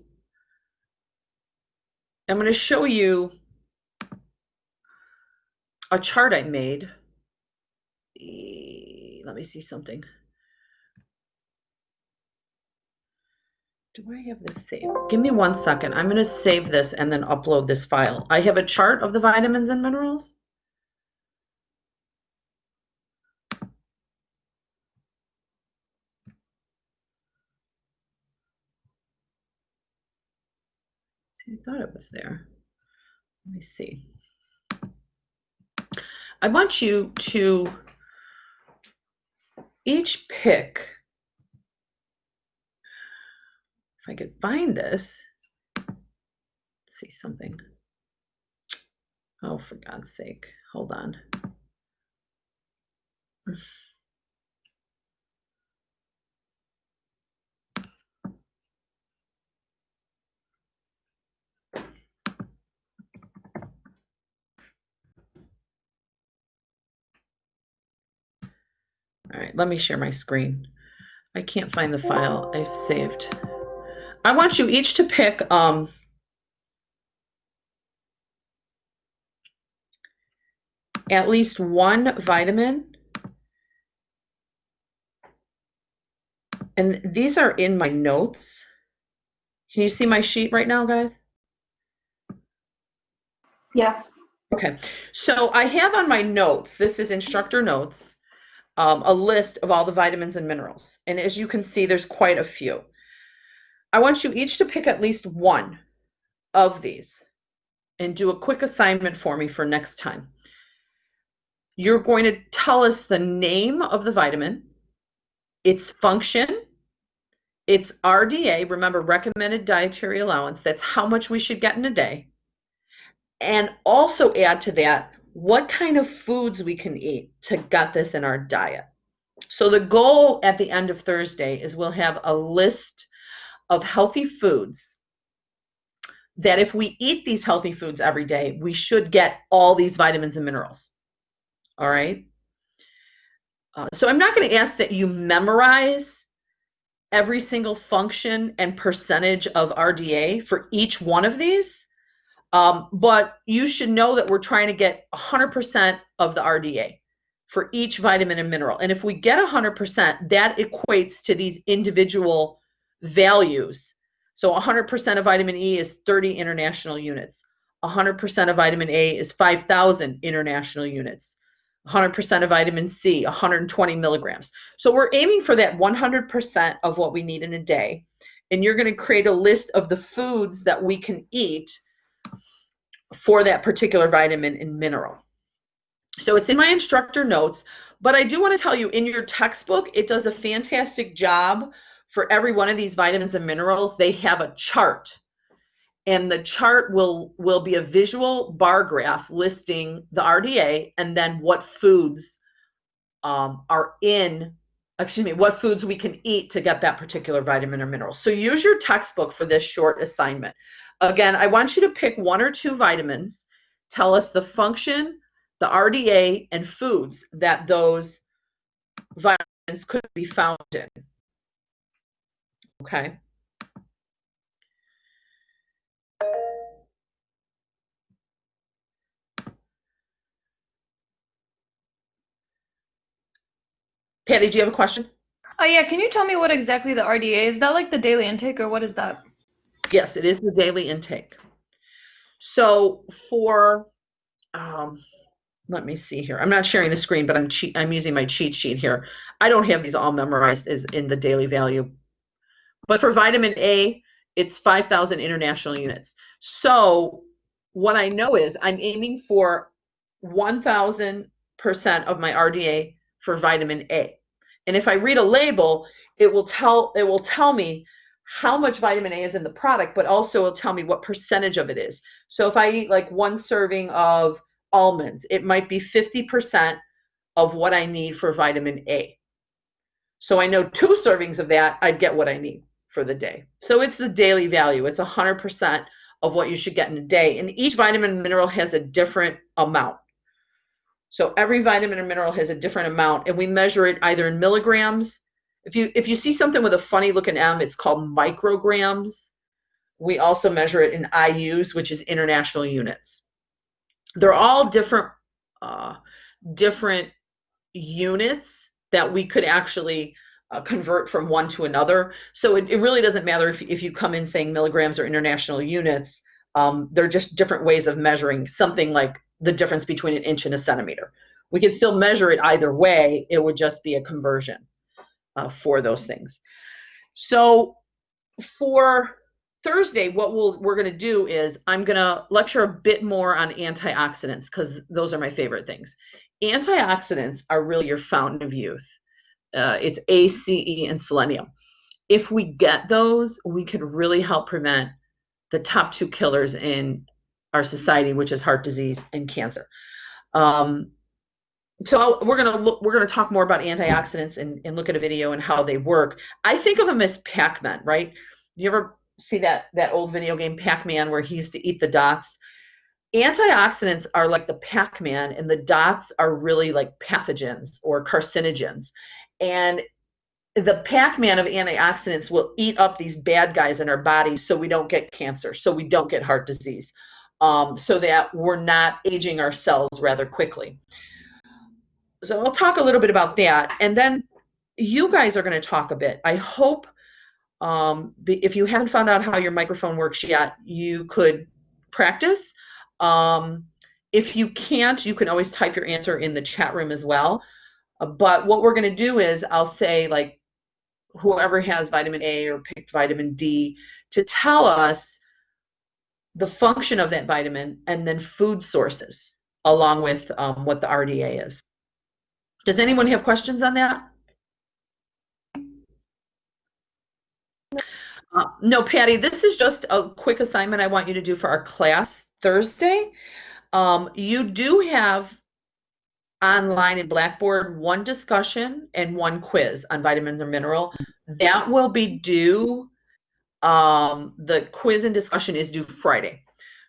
I'm going to show you a chart I made. Let me see something. Do I have this saved? Give me 1 second. I'm going to save this and then upload this file. I have a chart of the vitamins and minerals. See, I thought it was there. Let me see. I want you to each pick, if I could find this, let's see something. Oh, for God's sake, hold on. All right, let me share my screen. I can't find the file I've saved. I want you each to pick at least one vitamin. And these are in my notes. Can you see my sheet right now, guys? Yes. Okay, so I have on my notes, this is instructor notes. a list of all the vitamins and minerals. And as you can see, there's quite a few. I want you each to pick at least one of these and do a quick assignment for me for next time. You're going to tell us the name of the vitamin, its function, its RDA, remember recommended dietary allowance, that's how much we should get in a day, and also add to that what kind of foods we can eat to get this in our diet. So the goal at the end of Thursday is we'll have a list of healthy foods that if we eat these healthy foods every day, we should get all these vitamins and minerals. All right? So I'm not going to ask that you memorize every single function and percentage of RDA for each one of these, but you should know that we're trying to get 100% of the RDA for each vitamin and mineral. And if we get 100%, that equates to these individual values. So 100% of vitamin E is 30 international units. 100% of vitamin A is 5,000 international units. 100% of vitamin C, 120 milligrams. So we're aiming for that 100% of what we need in a day. And you're going to create a list of the foods that we can eat for that particular vitamin and mineral. So it's in my instructor notes, but I do want to tell you in your textbook, it does a fantastic job for every one of these vitamins and minerals. They have a chart, and the chart will be a visual bar graph listing the RDA and then what foods what foods we can eat to get that particular vitamin or mineral. So use your textbook for this short assignment. Again, I want you to pick one or two vitamins, tell us the function, the RDA, and foods that those vitamins could be found in. Okay. Patty, do you have a question? Oh yeah, can you tell me what exactly the RDA is? Is that like the daily intake or what is that? Yes, it is the daily intake. So for, let me see here. I'm not sharing the screen, but I'm using my cheat sheet here. I don't have these all memorized as in the daily value. But for vitamin A, it's 5,000 international units. So what I know is I'm aiming for 1,000% of my RDA for vitamin A. And if I read a label, it will tell me how much vitamin A is in the product, but also it'll tell me what percentage of it is. So if I eat like one serving of almonds, it might be 50% of what I need for vitamin A. So I know 2 servings of that, I'd get what I need for the day. So it's the daily value. It's 100% of what you should get in a day. And each vitamin and mineral has a different amount. So every vitamin and mineral has a different amount, and we measure it either in milligrams. If you see something with a funny looking M, it's called micrograms. We also measure it in IUs, which is international units. They're all different units that we could actually convert from one to another. So it really doesn't matter if you come in saying milligrams or international units. They're just different ways of measuring something like the difference between an inch and a centimeter. We could still measure it either way. It would just be a conversion for those things. So for Thursday, what we're going to do is I'm going to lecture a bit more on antioxidants because those are my favorite things. Antioxidants are really your fountain of youth. It's A, C, E, and selenium. If we get those, we could really help prevent the top 2 killers in our society, which is heart disease and cancer. So we're gonna talk more about antioxidants and look at a video and how they work. I think of them as Pac-Man, right? You ever see that old video game Pac-Man where he used to eat the dots? Antioxidants are like the Pac-Man, and the dots are really like pathogens or carcinogens. And the Pac-Man of antioxidants will eat up these bad guys in our bodies so we don't get cancer, so we don't get heart disease, so that we're not aging our cells rather quickly. So I'll talk a little bit about that. And then you guys are going to talk a bit. I hope if you haven't found out how your microphone works yet, you could practice. If you can't, you can always type your answer in the chat room as well. But what we're going to do is I'll say, like, whoever has vitamin A or picked vitamin D to tell us the function of that vitamin and then food sources along with what the RDA is. Does anyone have questions on that? No, Patty, this is just a quick assignment I want you to do for our class Thursday. You do have online in Blackboard one discussion and one quiz on vitamin or mineral. That will be due, the quiz and discussion is due Friday.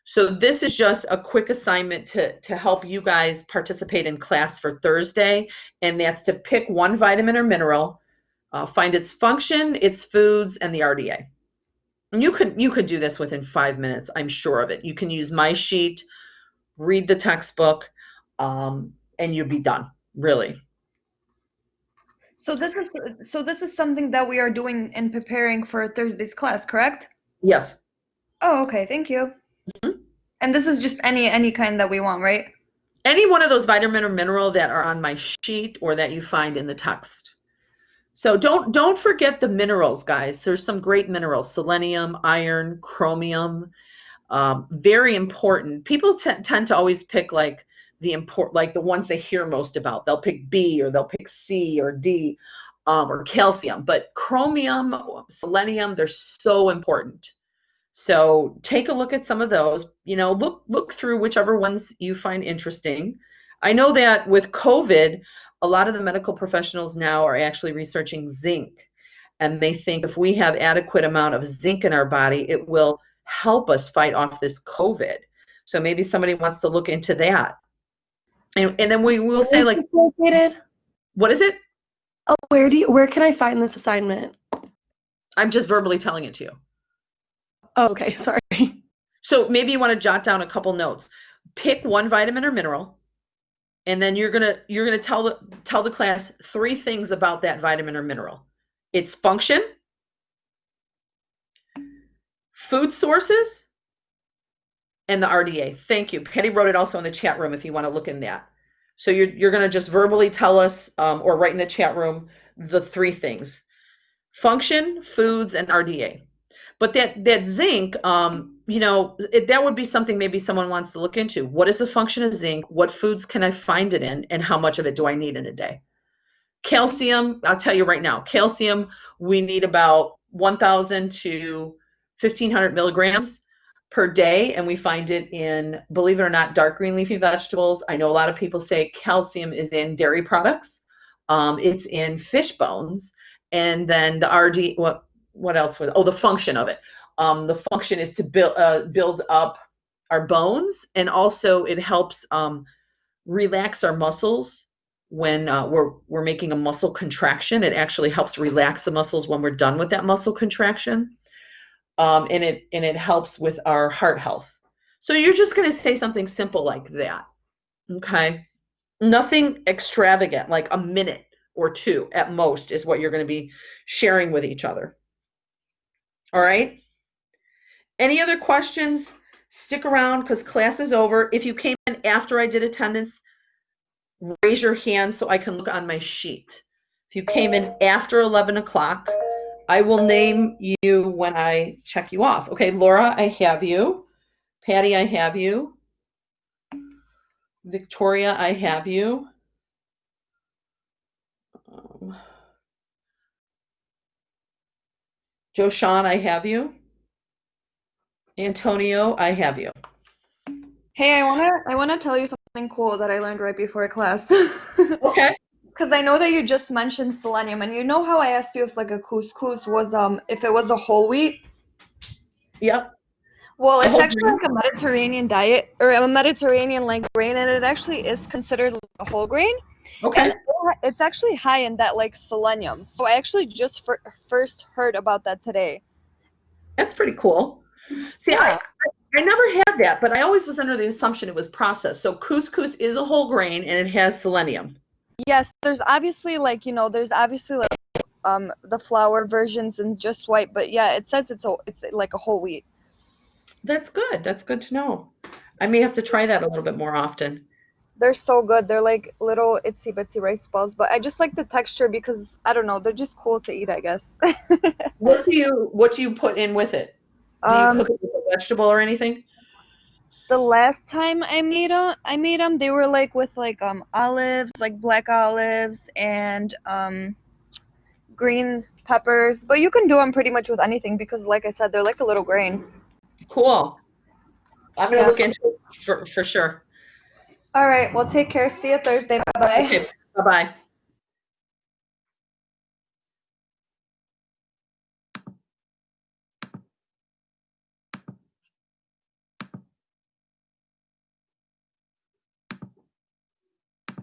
So this is just a quick assignment to help you guys participate in class for Thursday, and that's to pick one vitamin or mineral, find its function, its foods, and the RDA. And you could do this within 5 minutes, I'm sure of it. You can use my sheet, read the textbook, and you'll be done, really. So this is something that we are doing and preparing for Thursday's class, correct? Yes. Oh, okay, thank you. And this is just any kind that we want, right? Any one of those vitamin or mineral that are on my sheet or that you find in the text. So don't forget the minerals, guys. There's some great minerals: selenium, iron, chromium. Very important. People tend to always pick like the ones they hear most about. They'll pick B or they'll pick C or D, or calcium. But chromium, selenium, they're so important. So take a look at some of those. Look through whichever ones you find interesting. I know that with COVID, a lot of the medical professionals now are actually researching zinc, and they think if we have adequate amount of zinc in our body, it will help us fight off this COVID. So maybe somebody wants to look into that. And then we will say, like, located? What is it? Oh, where can I find this assignment? I'm just verbally telling it to you. Oh, okay, sorry. So maybe you want to jot down a couple notes. Pick one vitamin or mineral, and then you're gonna tell the class 3 things about that vitamin or mineral: its function, food sources, and the RDA. Thank you. Patty wrote it also in the chat room if you want to look in that. So you're going to just verbally tell us, or write in the chat room, the 3 things: function, foods, and RDA. But that zinc, that would be something maybe someone wants to look into. What is the function of zinc? What foods can I find it in? And how much of it do I need in a day? Calcium, I'll tell you right now, calcium, we need about 1,000 to 1,500 milligrams per day, and we find it in, believe it or not, dark green leafy vegetables. I know a lot of people say calcium is in dairy products. It's in fish bones. And then the RD, what else was? Oh, the function of it. The function is to build up our bones, and also it helps relax our muscles when we're making a muscle contraction. It actually helps relax the muscles when we're done with that muscle contraction, and it helps with our heart health. So you're just going to say something simple like that, okay? Nothing extravagant, like a minute or 2 at most is what you're going to be sharing with each other. All right? Any other questions? Stick around because class is over. If you came in after I did attendance, raise your hand so I can look on my sheet. If you came in after 11 o'clock, I will name you when I check you off. Okay, Laura, I have you. Patty, I have you. Victoria, I have you. Joshan, I have you. Antonio, I have you. Hey, I wanna tell you something cool that I learned right before class. Okay. Because I know that you just mentioned selenium, and you know how I asked you if like a couscous was if it was a whole wheat? Yep. Well, A it's whole actually grain. like a Mediterranean diet or a Mediterranean like grain, and it actually is considered like a whole grain. Okay. And it's actually high in that like selenium. So I actually just first heard about that today. That's pretty cool. See, Yeah. I never had that, but I always was under the assumption it was processed. So couscous is a whole grain and it has selenium. Yes, there's obviously like, there's obviously like the flour versions and just white, but yeah, it says it's like a whole wheat. That's good. That's good to know. I may have to try that a little bit more often. They're so good. They're like little itsy bitsy rice balls, but I just like the texture because I don't know, they're just cool to eat, I guess. What do you put in with it? Do you Um, cook it with a vegetable or anything? the last time I made them, they were like with like olives, like black olives and green peppers. But you can do them pretty much with anything because, like I said, they're like a little grain. Cool. I'm gonna Yeah. look into it for sure. All right. Well, take care. See you Thursday. Bye bye. Okay. Bye bye.